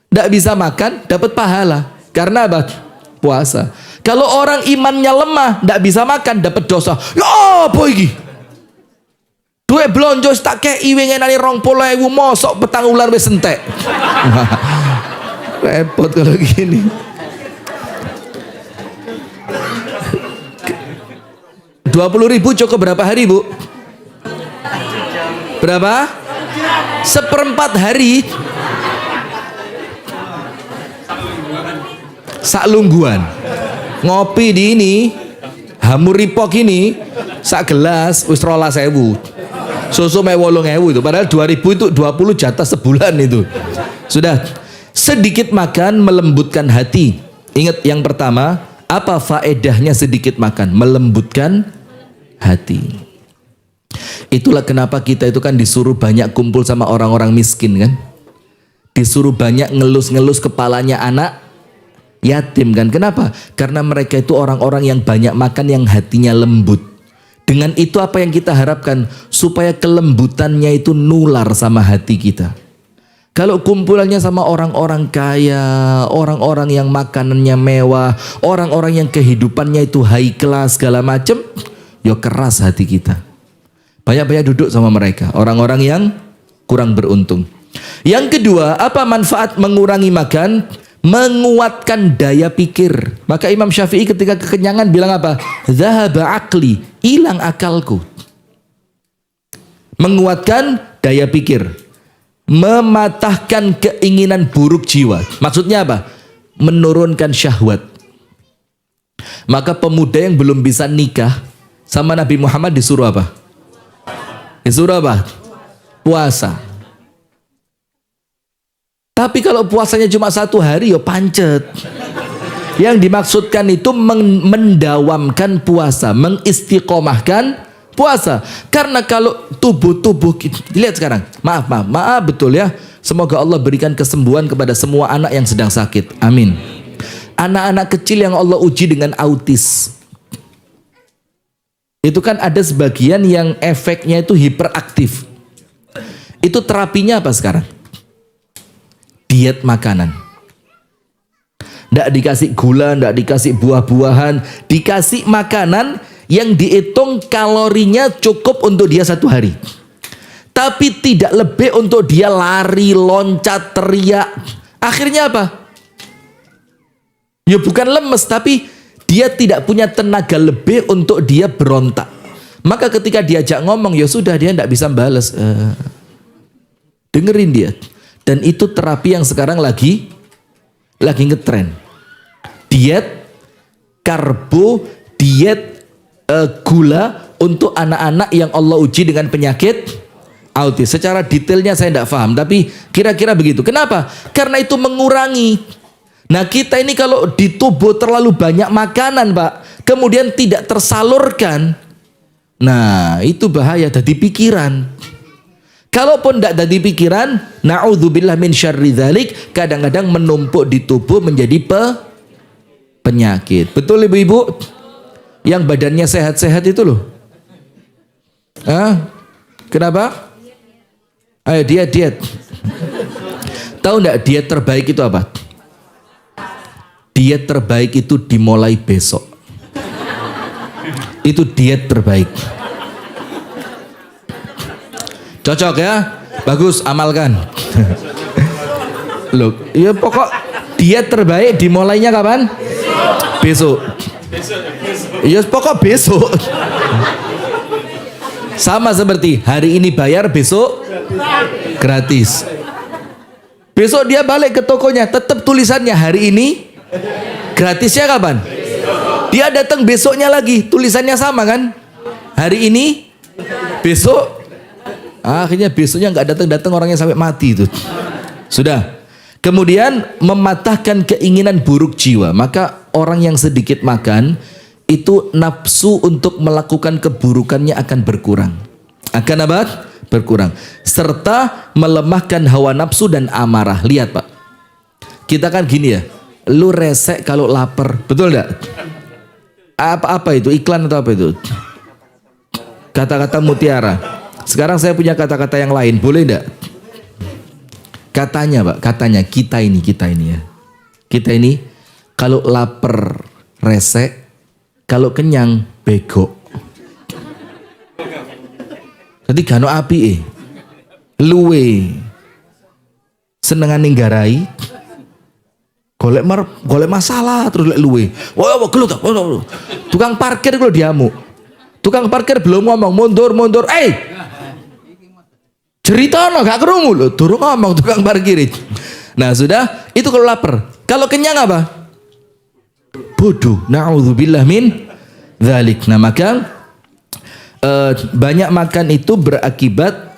Tidak bisa makan, dapat pahala. Karena apa? Puasa. Kalau orang imannya lemah, tidak bisa makan, dapat dosa. Ya apa ini? Duit blonjo tak kei wengenane 20.000 mosok petang ular wis entek. Repot kalau gini. 20.000 cukup berapa hari, Bu? Berapa? Seperempat hari. Sak lungguan. Ngopi di ini, hamuripok ini, sak gelas wis 12.000. Susu me 8.000 itu. Padahal 2.000 itu 20 jatah sebulan itu. Sudah. Sedikit makan melembutkan hati. Ingat yang pertama, apa faedahnya sedikit makan? Melembutkan hati. Itulah kenapa kita itu kan disuruh banyak kumpul sama orang-orang miskin kan. Disuruh banyak ngelus-ngelus kepalanya anak yatim kan. Kenapa? Karena mereka itu orang-orang yang banyak makan, yang hatinya lembut. Dengan itu apa yang kita harapkan? Supaya kelembutannya itu nular sama hati kita. Kalau kumpulannya sama orang-orang kaya, orang-orang yang makanannya mewah, orang-orang yang kehidupannya itu high class segala macem, ya keras hati kita. Banyak-banyak duduk sama mereka, orang-orang yang kurang beruntung. Yang kedua, apa manfaat mengurangi makan? Menguatkan daya pikir. Maka Imam Syafi'i ketika kekenyangan bilang apa? Zahaba akli, hilang akalku. Menguatkan daya pikir. Mematahkan keinginan buruk jiwa. Maksudnya apa? Menurunkan syahwat. Maka pemuda yang belum bisa nikah sama Nabi Muhammad disuruh apa? Disuruh apa? Puasa. Tapi kalau puasanya cuma 1 hari, ya pancet. Yang dimaksudkan itu mendawamkan puasa, mengistiqomahkan puasa. Karena kalau tubuh lihat sekarang, maaf betul ya. Semoga Allah berikan kesembuhan kepada semua anak yang sedang sakit. Amin. Anak-anak kecil yang Allah uji dengan autis. Itu kan ada sebagian yang efeknya itu hiperaktif. Itu terapinya apa sekarang? Diet makanan. Tidak dikasih gula, tidak dikasih buah-buahan, dikasih makanan yang dihitung kalorinya cukup untuk dia 1 hari. Tapi tidak lebih untuk dia lari, loncat, teriak. Akhirnya apa? Ya bukan lemes, tapi dia tidak punya tenaga lebih untuk dia berontak. Maka ketika diajak ngomong, ya sudah, dia tidak bisa balas. Dengerin dia. Dan itu terapi yang sekarang lagi ngetren. Diet karbo, diet gula untuk anak-anak yang Allah uji dengan penyakit autis. Secara detailnya saya tidak paham, tapi kira-kira begitu. Kenapa? Karena itu mengurangi. Nah kita ini kalau di tubuh terlalu banyak makanan Pak, kemudian tidak tersalurkan, nah itu bahaya, jadi pikiran. Kalaupun tidak jadi pikiran, na'udzubillah min syarri dzalik, kadang-kadang menumpuk di tubuh menjadi penyakit. Betul ibu-ibu? Yang badannya sehat-sehat itu loh. Hah? Kenapa? Ayo diet. Tahu enggak diet terbaik itu apa? Diet terbaik itu dimulai besok. Itu diet terbaik. Cocok ya? Bagus, amalkan. Loh, ya pokok diet terbaik dimulainya kapan? Besok. Ya pokok besok. Sama seperti hari ini bayar, besok gratis. Besok dia balik ke tokonya, tetap tulisannya hari ini, gratisnya kapan? Dia datang besoknya lagi, tulisannya sama kan? Hari ini, besok. Akhirnya besoknya nggak datang orangnya sampai mati itu. Sudah. Kemudian mematahkan keinginan buruk jiwa. Maka orang yang sedikit makan itu nafsu untuk melakukan keburukannya akan berkurang. Akan apa? Berkurang. Serta melemahkan hawa nafsu dan amarah. Lihat Pak, kita kan gini ya, lu resek kalau lapar, betul enggak? Apa itu? Iklan atau apa itu? Kata-kata mutiara. Sekarang saya punya kata-kata yang lain, boleh enggak? Katanya Pak, katanya kita ini ya. Kita ini kalau lapar resek, kalau kenyang bego. Jadi gano api luwe senengan ninggarai golek masalah terus lek luwe. Wah, gelut. Tukang parkir kalau diamu. Tukang parkir belum ngomong mundur. Cerita no gak kerungu loh, durung ngomong tukang parkir. Nah sudah, itu kalau lapar. Kalau kenyang apa? Bodoh. Na'udzubillah min dzalik. Nah maka banyak makan itu berakibat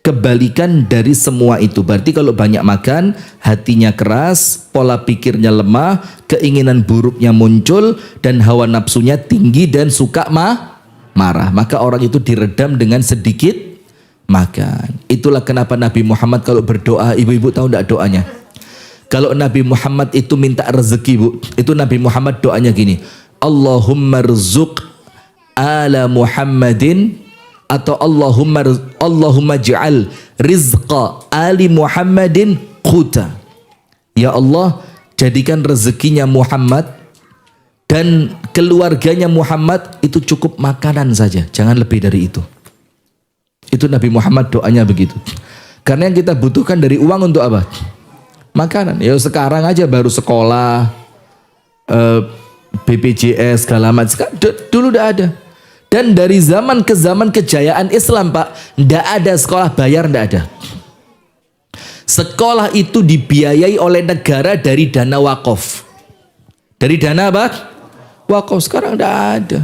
kebalikan dari semua itu. Berarti kalau banyak makan, hatinya keras, pola pikirnya lemah, keinginan buruknya muncul, dan hawa nafsunya tinggi dan suka marah. Maka orang itu diredam dengan sedikit makan. Itulah kenapa Nabi Muhammad kalau berdoa, ibu-ibu tahu enggak doanya? Kalau Nabi Muhammad itu minta rezeki, Bu, itu Nabi Muhammad doanya gini, Allahumma rzuq ala Muhammadin, atau Allahumma ja'al rizqa ali Muhammadin quta. Ya Allah, jadikan rezekinya Muhammad dan keluarganya Muhammad itu cukup makanan saja, jangan lebih dari itu. Itu Nabi Muhammad doanya begitu. Karena yang kita butuhkan dari uang untuk apa? Makanan. Ya sekarang aja baru sekolah, BPJS segala macam. Dulu udah ada. Dan dari zaman ke zaman kejayaan Islam Pak, ndak ada sekolah bayar, ndak ada. Sekolah itu dibiayai oleh negara dari dana wakaf. Dari dana apa? Wakaf. Sekarang ndak ada.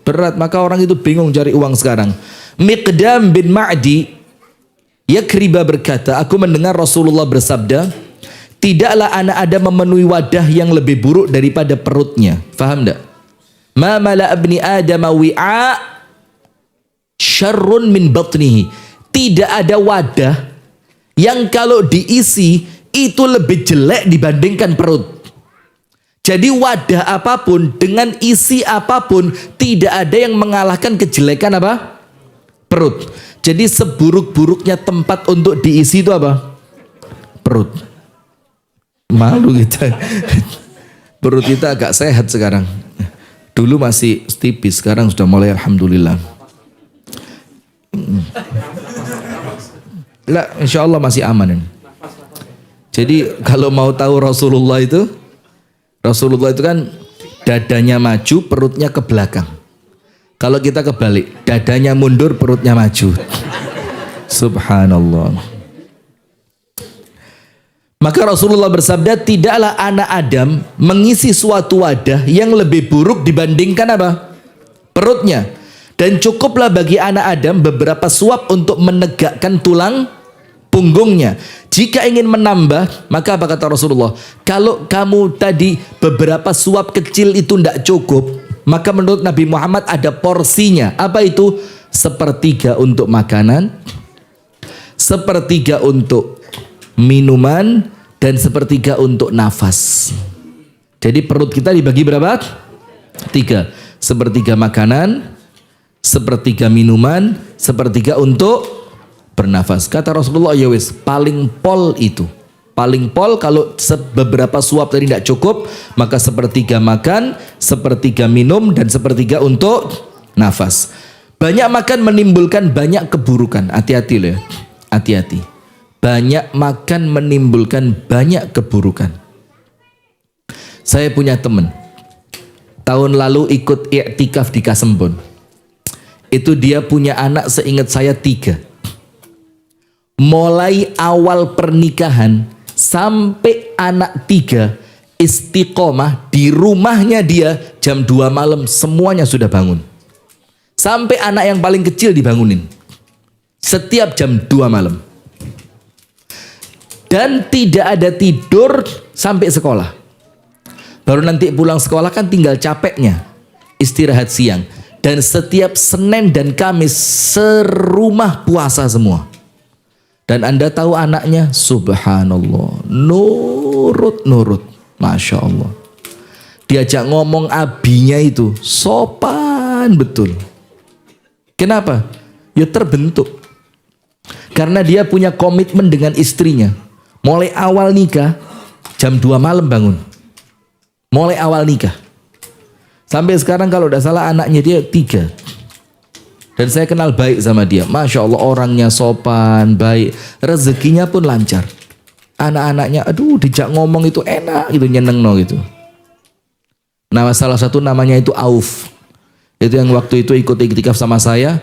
Berat, maka orang itu bingung cari uang sekarang. Miqdam bin Ma'di Yakriba berkata, aku mendengar Rasulullah bersabda, tidaklah anak Adam memenuhi wadah yang lebih buruk daripada perutnya. Faham enggak? Ma mala ibni Adam wi'a syarrun min batnihi. Tidak ada wadah yang kalau diisi itu lebih jelek dibandingkan perut. Jadi wadah apapun dengan isi apapun tidak ada yang mengalahkan kejelekan apa? Perut. Jadi seburuk-buruknya tempat untuk diisi itu apa? Perut. Malu kita. Perut kita agak sehat sekarang. Dulu masih tipis, sekarang sudah mulai alhamdulillah. Lah, insya Allah masih aman. Jadi kalau mau tahu Rasulullah itu kan dadanya maju, perutnya ke belakang. Kalau kita kebalik, dadanya mundur, perutnya maju. Subhanallah. Maka Rasulullah bersabda, tidaklah anak Adam mengisi suatu wadah yang lebih buruk dibandingkan apa? Perutnya. Dan cukuplah bagi anak Adam beberapa suap untuk menegakkan tulang punggungnya. Jika ingin menambah, maka apa kata Rasulullah? Kalau kamu tadi beberapa suap kecil itu tidak cukup, maka menurut Nabi Muhammad ada porsinya. Apa itu? Sepertiga untuk makanan, sepertiga untuk minuman, dan sepertiga untuk nafas. Jadi perut kita dibagi berapa? 3. Sepertiga makanan, sepertiga minuman, sepertiga untuk bernafas. Kata Rasulullah, ya wis, paling pol itu. Paling pol kalau beberapa suap tadi tidak cukup, maka sepertiga makan, sepertiga minum, dan sepertiga untuk nafas. Banyak makan menimbulkan banyak keburukan. Hati-hati loh ya. Hati-hati. Banyak makan menimbulkan banyak keburukan. Saya punya teman. Tahun lalu ikut i'tikaf di Kasembon. Itu dia punya anak seingat saya 3. Mulai awal pernikahan sampai anak 3 istiqomah di rumahnya dia jam 2 malam semuanya sudah bangun. Sampai anak yang paling kecil dibangunin. Setiap jam 2 malam. Dan tidak ada tidur sampai sekolah. Baru nanti pulang sekolah kan tinggal capeknya. Istirahat siang. Dan setiap Senin dan Kamis serumah puasa semua. Dan Anda tahu anaknya, subhanallah, nurut. Masya Allah. Diajak ngomong abinya itu, sopan betul. Kenapa? Ya terbentuk. Karena dia punya komitmen dengan istrinya. Mulai awal nikah, jam 2 malam bangun. Mulai awal nikah. Sampai sekarang kalau tidak salah anaknya dia 3. Dan saya kenal baik sama dia. Masya Allah orangnya sopan, baik. Rezekinya pun lancar. Anak-anaknya, aduh dijak ngomong itu enak, itu nyeneng no gitu. Nah salah satu namanya itu Auf. Itu yang waktu itu ikut iktikaf sama saya.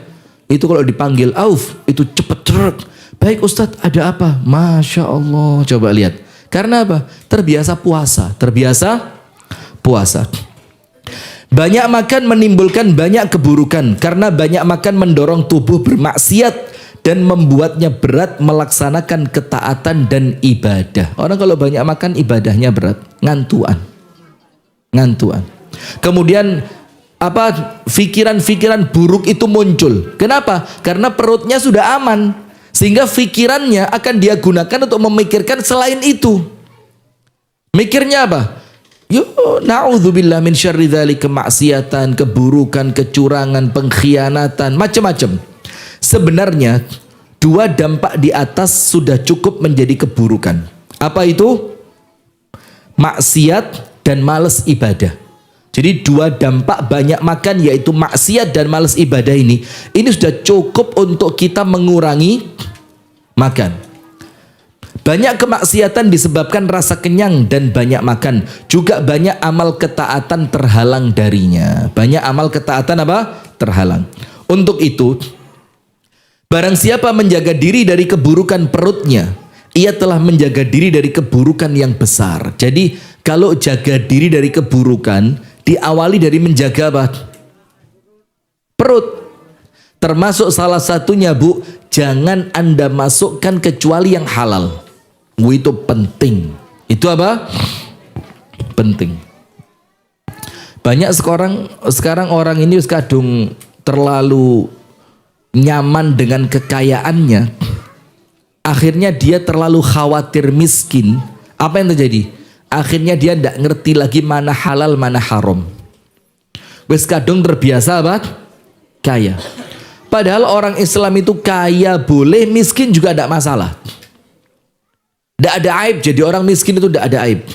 Itu kalau dipanggil Auf, itu cepet cerak. Baik Ustadz, ada apa? Masya Allah. Coba lihat. Karena apa? Terbiasa puasa. Terbiasa puasa. Banyak makan menimbulkan banyak keburukan karena banyak makan mendorong tubuh bermaksiat dan membuatnya berat melaksanakan ketaatan dan ibadah. Orang kalau banyak makan ibadahnya berat, ngantuan. Kemudian pikiran-pikiran buruk itu muncul. Kenapa? Karena perutnya sudah aman sehingga pikirannya akan dia gunakan untuk memikirkan selain itu. Mikirnya apa? Na'udzubillah min syarri dzalika, kemaksiatan, keburukan, kecurangan, pengkhianatan, macam-macam. Sebenarnya 2 dampak di atas sudah cukup menjadi keburukan. Apa itu? Maksiat dan malas ibadah. Jadi 2 dampak banyak makan yaitu maksiat dan malas ibadah ini sudah cukup untuk kita mengurangi makan. Banyak kemaksiatan disebabkan rasa kenyang dan banyak makan. Juga banyak amal ketaatan terhalang darinya. Banyak amal ketaatan apa? Terhalang. Untuk itu, barang siapa menjaga diri dari keburukan perutnya, ia telah menjaga diri dari keburukan yang besar. Jadi, kalau jaga diri dari keburukan, diawali dari menjaga apa? Perut. Termasuk salah satunya, Bu, jangan Anda masukkan kecuali yang halal. Itu penting. Itu apa? Penting. Banyak sekarang orang ini kadung terlalu nyaman dengan kekayaannya. Akhirnya dia terlalu khawatir miskin. Apa yang terjadi? Akhirnya dia tidak ngerti lagi mana halal, mana haram. Wes kadung terbiasa apa? Kaya. Padahal orang Islam itu kaya boleh, miskin juga tidak masalah. Tidak ada aib, jadi orang miskin itu tidak ada aib.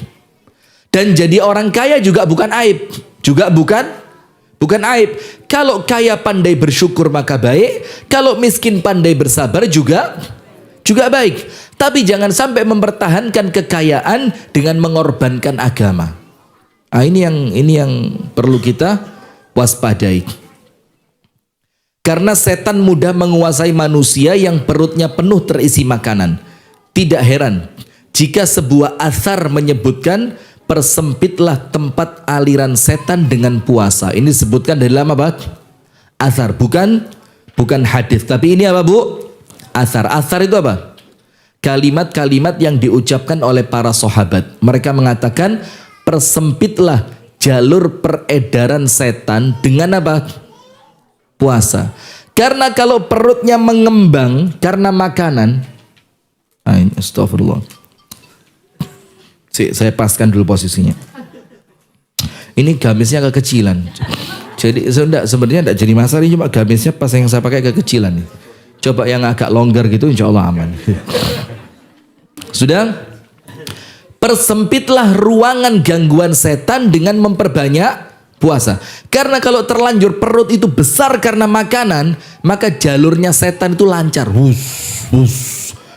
Dan jadi orang kaya juga bukan aib. Juga bukan aib. Kalau kaya pandai bersyukur maka baik. Kalau miskin pandai bersabar juga baik. Tapi jangan sampai mempertahankan kekayaan dengan mengorbankan agama. Nah, ini yang perlu kita waspadai. Karena setan mudah menguasai manusia yang perutnya penuh terisi makanan. Tidak heran jika sebuah athar menyebutkan persempitlah tempat aliran setan dengan puasa. Ini disebutkan dalam apa? Athar, bukan hadis. Tapi ini apa, Bu? Athar. Athar itu apa? Kalimat-kalimat yang diucapkan oleh para sahabat. Mereka mengatakan persempitlah jalur peredaran setan dengan apa? Puasa. Karena kalau perutnya mengembang karena makanan, astagfirullah. Saya paskan dulu posisinya. ini gamisnya kekecilan. Jadi sebenarnya tidak jadi masalah, ini cuma gamisnya pas yang saya pakai kekecilan nih. Coba yang agak longgar gitu insya Allah aman. Sudah? Persempitlah ruangan gangguan setan dengan memperbanyak puasa. Karena kalau terlanjur perut itu besar karena makanan, maka jalurnya setan itu lancar.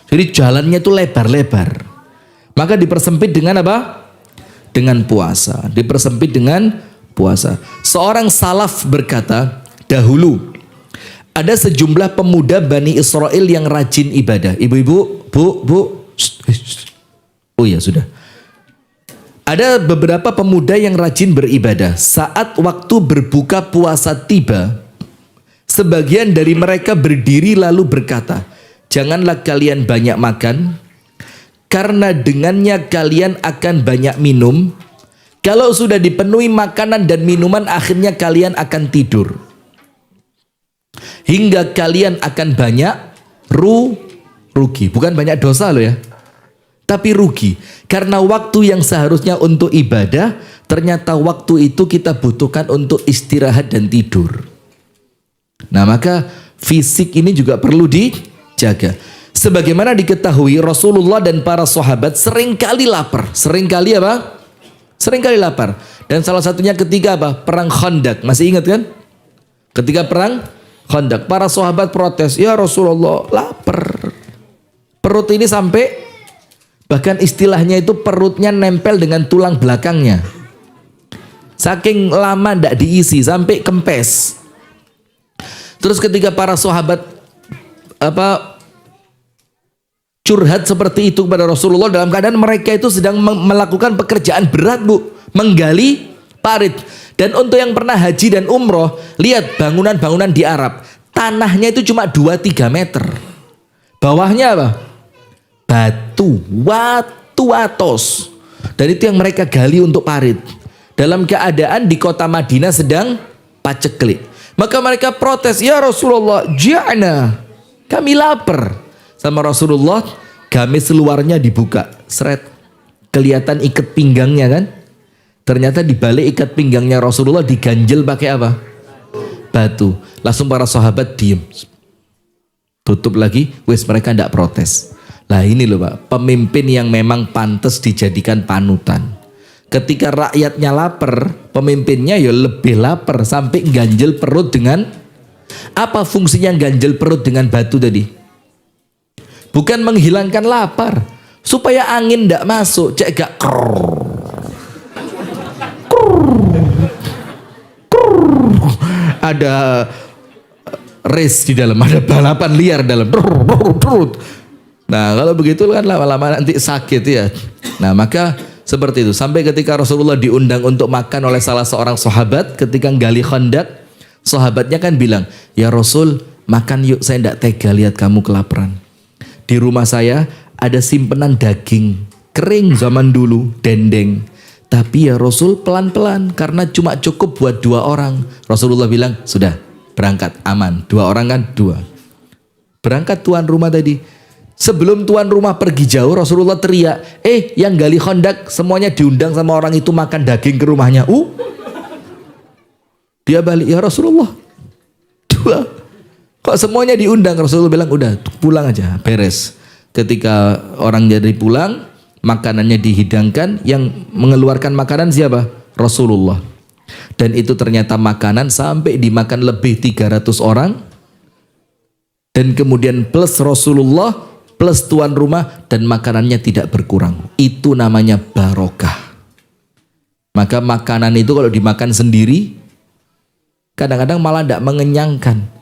Jadi jalannya itu lebar-lebar. Maka dipersempit dengan apa? Dengan puasa. Dipersempit dengan puasa. Seorang salaf berkata, dahulu ada sejumlah pemuda Bani Israel yang rajin ibadah. Ibu-ibu, bu. Oh ya sudah. Ada beberapa pemuda yang rajin beribadah. Saat waktu berbuka puasa tiba, sebagian dari mereka berdiri lalu berkata, janganlah kalian banyak makan, karena dengannya kalian akan banyak minum. Kalau sudah dipenuhi makanan dan minuman, akhirnya kalian akan tidur. Hingga kalian akan banyak rugi. Bukan banyak dosa loh ya, tapi rugi. Karena waktu yang seharusnya untuk ibadah, ternyata waktu itu kita butuhkan untuk istirahat dan tidur. Nah maka fisik ini juga perlu dijaga. Sebagaimana diketahui Rasulullah dan para sahabat seringkali lapar. Seringkali apa? Seringkali lapar. Dan salah satunya ketika apa? Perang Khandaq. Masih ingat kan? Ketika perang Khandaq, para sahabat protes, ya Rasulullah lapar. Perut ini sampai, bahkan istilahnya itu perutnya nempel dengan tulang belakangnya. Saking lama tidak diisi sampai kempes. Terus ketika para sahabat curhat seperti itu kepada Rasulullah dalam keadaan mereka itu sedang melakukan pekerjaan berat, Bu, menggali parit. Dan untuk yang pernah haji dan umroh, lihat bangunan-bangunan di Arab, tanahnya itu cuma 2-3 meter. Bawahnya apa? Batu atos. Dan itu yang mereka gali untuk parit. Dalam keadaan di kota Madinah sedang paceklik. Maka mereka protes, ya Rasulullah, ja'na, kami lapar. Sama Rasulullah, gamis luarnya dibuka, seret, kelihatan ikat pinggangnya kan. Ternyata di balik ikat pinggangnya Rasulullah diganjel pakai apa? Batu. Langsung para sahabat diem, tutup lagi, wes mereka tidak protes. Lah ini loh Pak, pemimpin yang memang pantas dijadikan panutan. Ketika rakyatnya lapar, pemimpinnya ya lebih lapar sampai ganjel perut dengan apa fungsinya ganjel perut dengan batu tadi? Bukan menghilangkan lapar, supaya angin tidak masuk, cek gak ada race di dalam, ada balapan liar dalam. Nah kalau begitu kan lama-lama nanti sakit ya. Nah maka seperti itu. Sampai ketika Rasulullah diundang untuk makan oleh salah seorang sahabat ketika gali Khandaq, sahabatnya kan bilang, ya Rasul makan yuk, saya tidak tega lihat kamu kelaparan. Di rumah saya ada simpenan daging kering zaman dulu, dendeng. Tapi ya Rasul pelan-pelan karena cuma cukup buat 2 orang. Rasulullah bilang, sudah berangkat aman. 2 orang kan 2. Berangkat tuan rumah tadi. Sebelum tuan rumah pergi jauh, Rasulullah teriak, yang gali Khandaq semuanya diundang sama orang itu makan daging ke rumahnya. Dia balik, ya Rasulullah 2. Kok semuanya diundang? Rasulullah bilang, udah pulang aja, beres. Ketika orang jadi pulang, makanannya dihidangkan, yang mengeluarkan makanan siapa? Rasulullah. Dan itu ternyata makanan sampai dimakan lebih 300 orang. Dan kemudian plus Rasulullah, plus tuan rumah, dan makanannya tidak berkurang. Itu namanya barokah. Maka makanan itu kalau dimakan sendiri, kadang-kadang malah tidak mengenyangkan.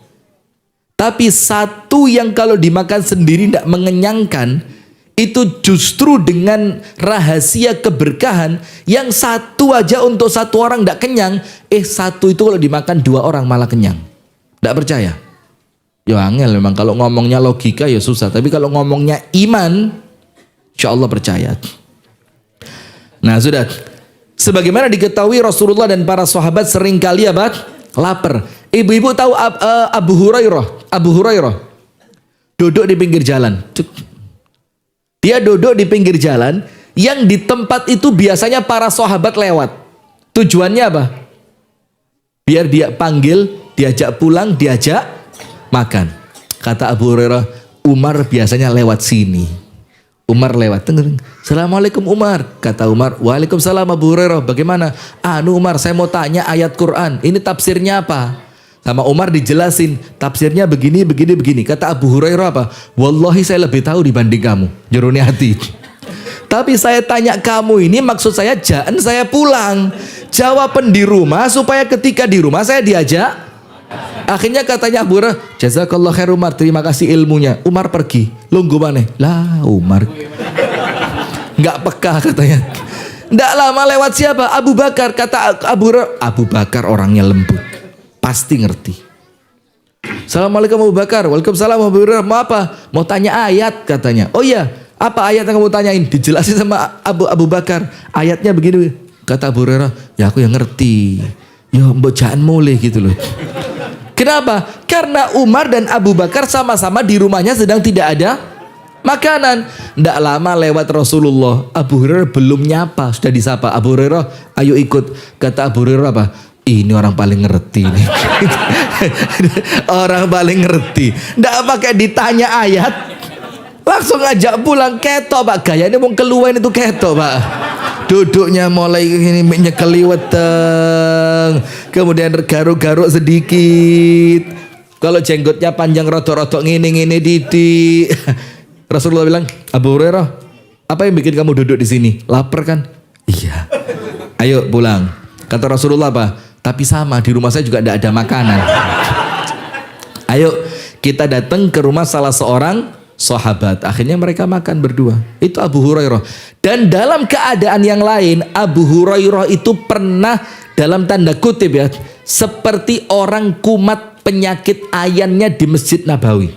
Tapi satu yang kalau dimakan sendiri tidak mengenyangkan, itu justru dengan rahasia keberkahan yang satu aja untuk 1 orang tidak kenyang, satu itu kalau dimakan 2 orang malah kenyang. Tidak percaya? Ya angel memang, kalau ngomongnya logika ya susah, tapi kalau ngomongnya iman, insya Allah percaya. Nah sudah, sebagaimana diketahui Rasulullah dan para sahabat seringkali lapar. Ibu-ibu tahu Abu Hurairah duduk di pinggir jalan. Dia duduk di pinggir jalan yang di tempat itu biasanya para sahabat lewat. Tujuannya apa? Biar dia panggil, diajak pulang, diajak makan. Kata Abu Hurairah, Umar biasanya lewat sini. Umar lewat. Assalamualaikum Umar. Kata Umar, waalaikumsalam Abu Hurairah. Bagaimana? Umar, saya mau tanya ayat Quran. Ini tafsirnya apa? Sama Umar dijelasin. Tafsirnya begini, begini, begini. Kata Abu Hurairah apa? Wallahi saya lebih tahu dibanding kamu. Jeruni hati. Tapi saya tanya kamu ini maksud saya jangan saya pulang. Jawaban di rumah supaya ketika di rumah saya diajak. Akhirnya katanya Abu Hurairah, jazakallah khair Umar, terima kasih ilmunya. Umar pergi. Lunggu mana? Lah Umar. Nggak peka katanya. Nggak lama lewat siapa? Abu Bakar. Kata Abu Hurairah, Abu Bakar orangnya lembut. Pasti ngerti. Assalamualaikum Abu Bakar. Waalaikumsalam Abu Hurairah. Mau apa? Mau tanya ayat katanya. Oh iya, apa ayat yang kamu tanyain? Dijelasin sama Abu Bakar. Ayatnya begini. Kata Abu Hurairah, ya aku yang ngerti. Ya mbok jangan mulai gitu loh. Kenapa? Karena Umar dan Abu Bakar sama-sama di rumahnya sedang tidak ada makanan. Tidak lama lewat Rasulullah. Abu Hurairah belum nyapa, sudah disapa. Abu Hurairah, ayo ikut. Kata Abu Hurairah apa? Ini orang paling ngerti nih. Orang paling ngerti. Tidak pakai ditanya ayat, langsung ajak pulang. Ketok Pak, gayanya mau keluarin itu ketok Pak. Duduknya mulai ini nyekeliweteng, kemudian garuk-garuk sedikit. Kalau jenggotnya panjang rotok-rotok ngini titik. Rasulullah bilang, Abu Hurairah, apa yang bikin kamu duduk di sini? Lapar kan? Iya. Ayo pulang. Kata Rasulullah apa? Tapi sama di rumah saya juga tidak ada makanan. Ayo kita datang ke rumah salah seorang sahabat. Akhirnya mereka makan berdua. Itu Abu Hurairah. Dan dalam keadaan yang lain, Abu Hurairah itu pernah dalam tanda kutip ya, seperti orang kumat penyakit ayannya di Masjid Nabawi.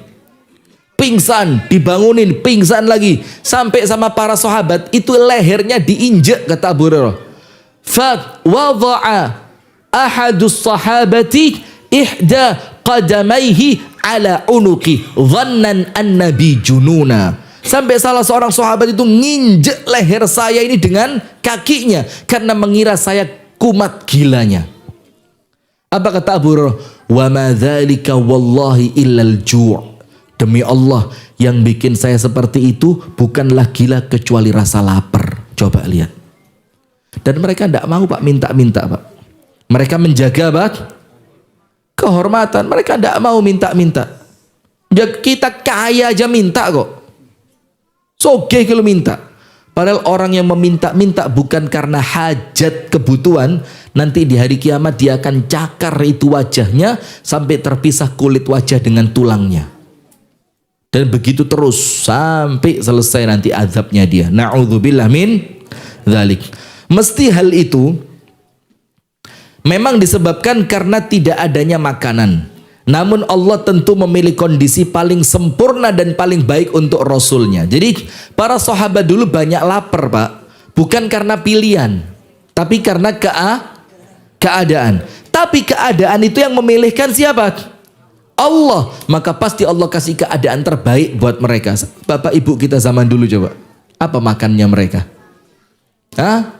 Pingsan, dibangunin, pingsan lagi. Sampai sama para sahabat, itu lehernya diinjek kata Abu Hurairah. Fa wada'a ahadus sahabati ihda qadamaihi ala unuki dhannan an-nabi jununa. Sampai salah seorang sahabat itu nginjek leher saya ini dengan kakinya karena mengira saya kumat gilanya. Apa kata Abu Hurairah? Wa ma dzalika wallahi illal ju'. Demi Allah, yang bikin saya seperti itu bukanlah gila kecuali rasa lapar. Coba lihat. Dan mereka tidak mau Pak minta-minta Pak. Mereka menjaga Pak kehormatan. Mereka tidak mau minta-minta. Ya kita kaya aja minta kok. Soge kalau minta. Padahal orang yang meminta-minta bukan karena hajat kebutuhan, nanti di hari kiamat dia akan cakar itu wajahnya sampai terpisah kulit wajah dengan tulangnya. Dan begitu terus sampai selesai nanti azabnya dia. Na'udzubillah min dzalik. Mesti hal itu memang disebabkan karena tidak adanya makanan. Namun Allah tentu memilih kondisi paling sempurna dan paling baik untuk Rasulnya. Jadi para sahabat dulu banyak lapar Pak. Bukan karena pilihan. Tapi karena keadaan. Tapi keadaan itu yang memilihkan siapa? Allah. Maka pasti Allah kasih keadaan terbaik buat mereka. Bapak ibu kita zaman dulu coba. Apa makannya mereka? Hah?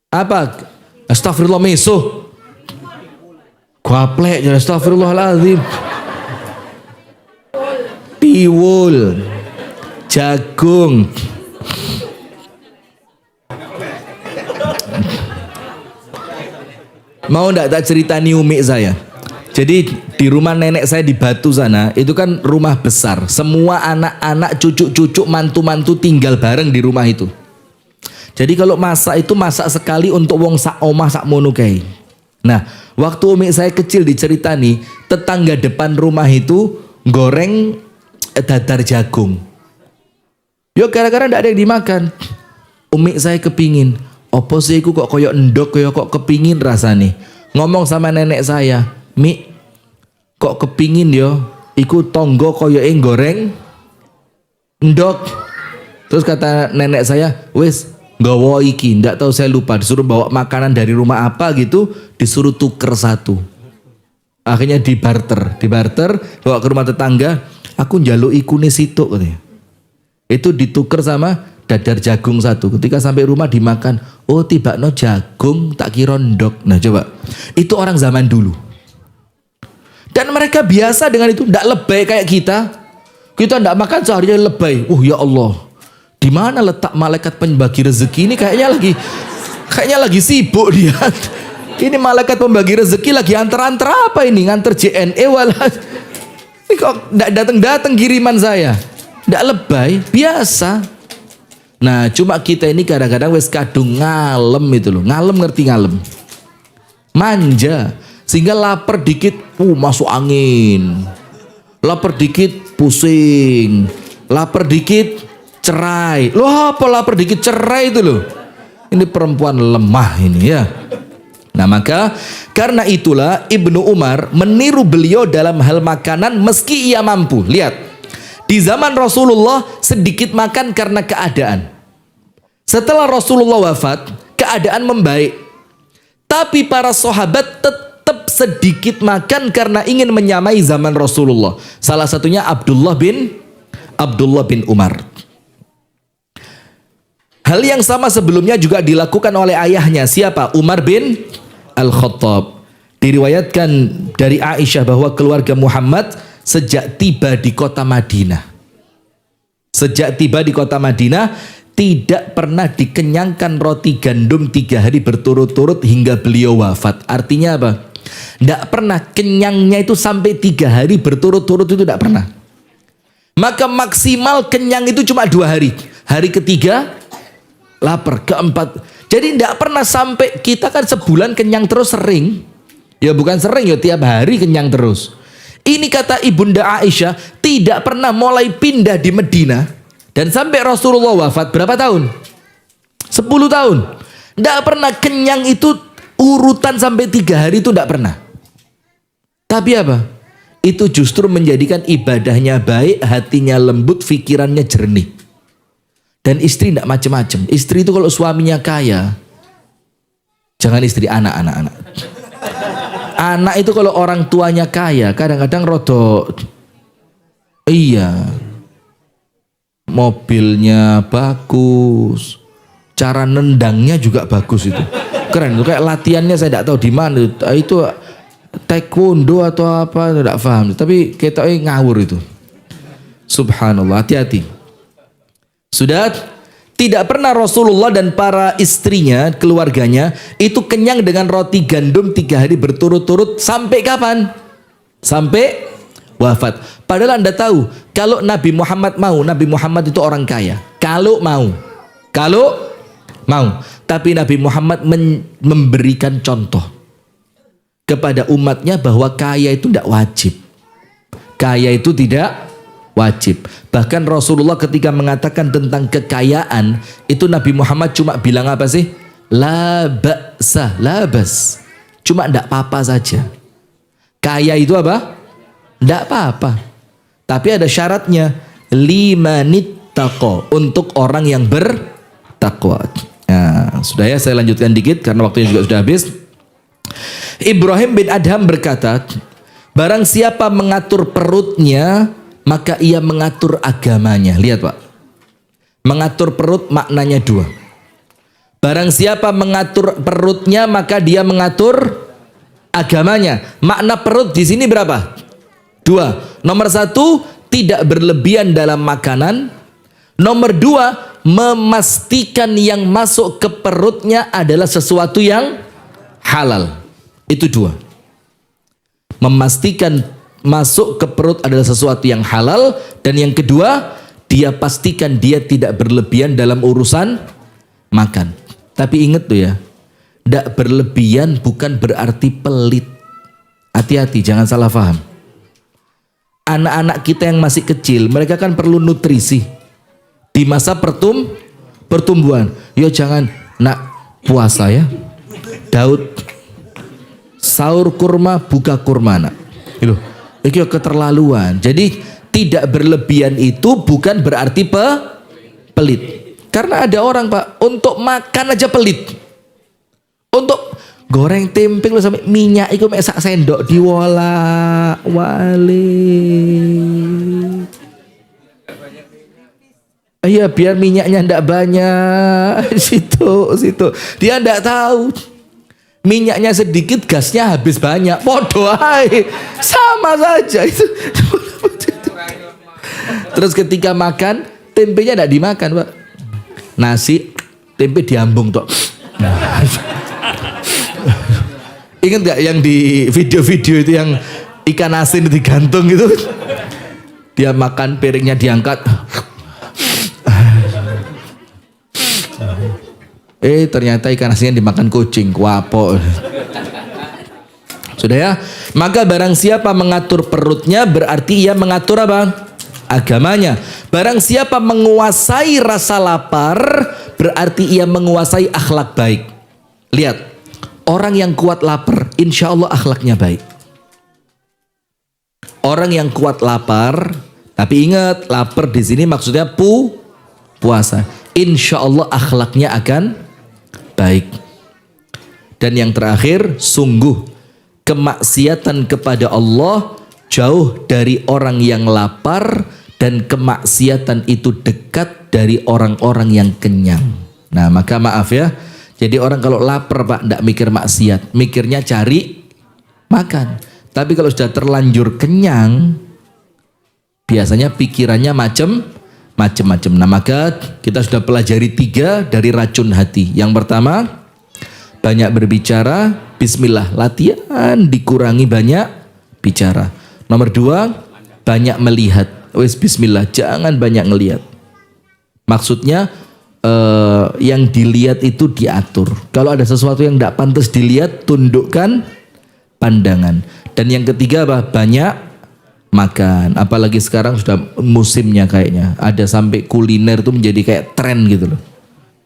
Apa? Astagfirullah meso. Gaplek ya astagfirullahaladzim. Tiwul, jagung, mau ndak tak ceritani umi saya. Jadi di rumah nenek saya di Batu sana, itu kan rumah besar. Semua anak-anak, cucu-cucu, mantu-mantu tinggal bareng di rumah itu. Jadi kalau masak itu masak sekali untuk wong sak omah sak mono kae. Nah, waktu umi saya kecil diceritani, tetangga depan rumah itu goreng dadar jagung. Yo gara-gara ndak ada yang dimakan. Umi saya kepingin, opo sih iku kok koyok endok, kok kepingin rasane. Ngomong sama nenek saya, Mi, kok kepingin yo, iku tonggo koyoke goreng endok. Terus kata nenek saya, wis nggawa iki, ndak tahu saya lupa, disuruh bawa makanan dari rumah apa gitu, disuruh tuker satu. Akhirnya dibarter, bawa ke rumah tetangga, aku njaluk ikune situk katanya. Itu dituker sama dadar jagung satu. Ketika sampai rumah dimakan, oh tiba no jagung tak kira ndok. Nah coba, itu orang zaman dulu. Dan mereka biasa dengan itu, tidak lebay kayak kita. Kita tidak makan seharian lebay. Ya Allah, di mana letak malaikat pembagi rezeki ini? Kayaknya lagi sibuk dia. Ini malaikat pembagi rezeki lagi antar-antar apa ini? Nganter JNE walah. Ini kok tidak datang-datang kiriman saya. Tidak lebay, biasa. Nah, cuma kita ini kadang-kadang wes kadung ngalem itu loh. Ngalem, ngerti ngalem? Manja. Sehingga lapar dikit, masuk angin. Lapar dikit, pusing. Lapar dikit, cerai. Loh apa lapar dikit cerai itu loh? Ini perempuan lemah ini ya. Nah maka karena itulah Ibnu Umar meniru beliau dalam hal makanan meski ia mampu. Lihat, di zaman Rasulullah sedikit makan karena keadaan. Setelah Rasulullah wafat, keadaan membaik. Tapi para sahabat tetap sedikit makan karena ingin menyamai zaman Rasulullah. Salah satunya Abdullah bin Umar. Hal yang sama sebelumnya juga dilakukan oleh ayahnya. Siapa? Umar bin Al-Khattab. Diriwayatkan dari Aisyah bahwa keluarga Muhammad sejak tiba di kota Madinah, tidak pernah dikenyangkan roti gandum 3 hari berturut-turut hingga beliau wafat. Artinya apa? Tidak pernah kenyangnya itu sampai 3 hari berturut-turut, itu tidak pernah. Maka maksimal kenyang itu cuma 2 hari. Hari ketiga lapar, keempat. Jadi tidak pernah sampai, kita kan sebulan kenyang terus sering. Ya bukan sering ya, tiap hari kenyang terus. Ini kata Ibunda Aisyah, tidak pernah mulai pindah di Medina dan sampai Rasulullah wafat berapa tahun? 10 tahun. Tidak pernah kenyang itu urutan sampai 3 hari, itu tidak pernah. Tapi apa? Itu justru menjadikan ibadahnya baik, hatinya lembut, pikirannya jernih. Dan istri tidak macam-macam. Istri itu kalau suaminya kaya, jangan istri, anak. Anak itu kalau orang tuanya kaya, kadang-kadang rodo, iya, mobilnya bagus, cara nendangnya juga bagus itu, keren. Itu kayak latihannya saya tidak tahu di mana. Itu taekwondo atau apa, tidak paham. Tapi kita ngawur itu. Subhanallah, hati-hati. Sudah, tidak pernah Rasulullah dan para istrinya, keluarganya itu kenyang dengan roti gandum 3 hari berturut-turut sampai kapan? Sampai wafat. Padahal Anda tahu, kalau Nabi Muhammad mau, Nabi Muhammad itu orang kaya. Kalau mau. Tapi Nabi Muhammad memberikan contoh kepada umatnya bahwa kaya itu tidak wajib. Kaya itu tidak wajib. Bahkan Rasulullah ketika mengatakan tentang kekayaan, itu Nabi Muhammad cuma bilang apa sih? La ba'sa, la bas. Cuma tidak apa-apa saja. Kaya itu apa? Tidak apa-apa. Tapi ada syaratnya. Limanittaqo, untuk orang yang bertakwa. Nah, sudah ya, saya lanjutkan dikit karena waktunya juga sudah habis. Ibrahim bin Adham berkata, barang siapa mengatur perutnya, maka ia mengatur agamanya. Lihat Pak, mengatur perut maknanya 2. Barang siapa mengatur perutnya, maka dia mengatur agamanya. Makna perut di sini berapa? 2. Nomor 1, tidak berlebihan dalam makanan. Nomor 2, memastikan yang masuk ke perutnya adalah sesuatu yang halal. Itu 2. Memastikan masuk ke perut adalah sesuatu yang halal, dan yang kedua, dia pastikan dia tidak berlebihan dalam urusan makan. Tapi ingat tuh ya, tidak berlebihan bukan berarti pelit. Hati-hati, jangan salah paham. Anak-anak kita yang masih kecil, mereka kan perlu nutrisi di masa pertumbuhan. Yo jangan nak puasa ya, Daud sahur kurma, buka kurma nak. Itu keterlaluan. Jadi tidak berlebihan itu bukan berarti pelit. Karena ada orang Pak, untuk makan aja pelit. Untuk goreng tempe sampai minyak itu sak sendok diwala-wali. Iya, biar minyaknya ndak banyak. Situ. Dia ndak tahu. Minyaknya sedikit, gasnya habis banyak. Podo ae. Sama saja itu. Terus ketika makan, tempenya ndak dimakan, Pak. Nasi, tempe diambung tok. Ingat gak yang di video-video itu yang ikan asin digantung gitu? Dia makan, piringnya diangkat. Ternyata ikan asinnya dimakan kucing. Wapo. Sudah ya? Maka barang siapa mengatur perutnya, berarti ia mengatur apa? Agamanya. Barang siapa menguasai rasa lapar, berarti ia menguasai akhlak baik. Lihat, orang yang kuat lapar, insya Allah akhlaknya baik. Orang yang kuat lapar, tapi ingat, lapar di sini maksudnya puasa. Insya Allah akhlaknya akan baik. Dan yang terakhir, sungguh kemaksiatan kepada Allah jauh dari orang yang lapar, dan kemaksiatan itu dekat dari orang-orang yang kenyang. Nah, maka maaf ya, jadi orang kalau lapar, Pak, tidak mikir maksiat, mikirnya cari makan. Tapi kalau sudah terlanjur kenyang, biasanya pikirannya macam-macam. Nah, maka kita sudah pelajari 3 dari racun hati. Yang pertama, banyak berbicara. Bismillah, latihan dikurangi banyak bicara. Nomor 2, banyak melihat. Wes bismillah, jangan banyak ngelihat. Maksudnya yang dilihat itu diatur. Kalau ada sesuatu yang tidak pantas dilihat, tundukkan pandangan. Dan yang ketiga apa? Banyak makan. Apalagi sekarang sudah musimnya kayaknya. Ada sampai kuliner itu menjadi kayak tren gitu loh.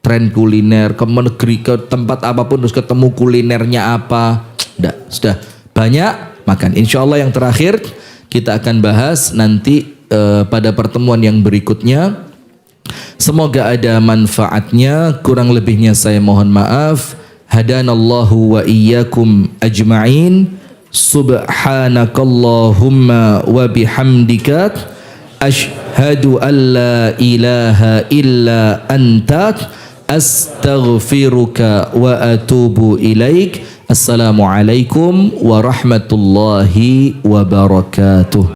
Tren kuliner, ke negeri, ke tempat apapun terus ketemu kulinernya apa. Sudah banyak makan. Insya Allah yang terakhir kita akan bahas nanti pada pertemuan yang berikutnya. Semoga ada manfaatnya. Kurang lebihnya saya mohon maaf. Hadanallahu wa iyyakum ajma'in. Subhanakallahumma wa bihamdika asyhadu an la ilaha illa anta astaghfiruka wa atubu ilaik. Assalamualaikum warahmatullahi wabarakatuh.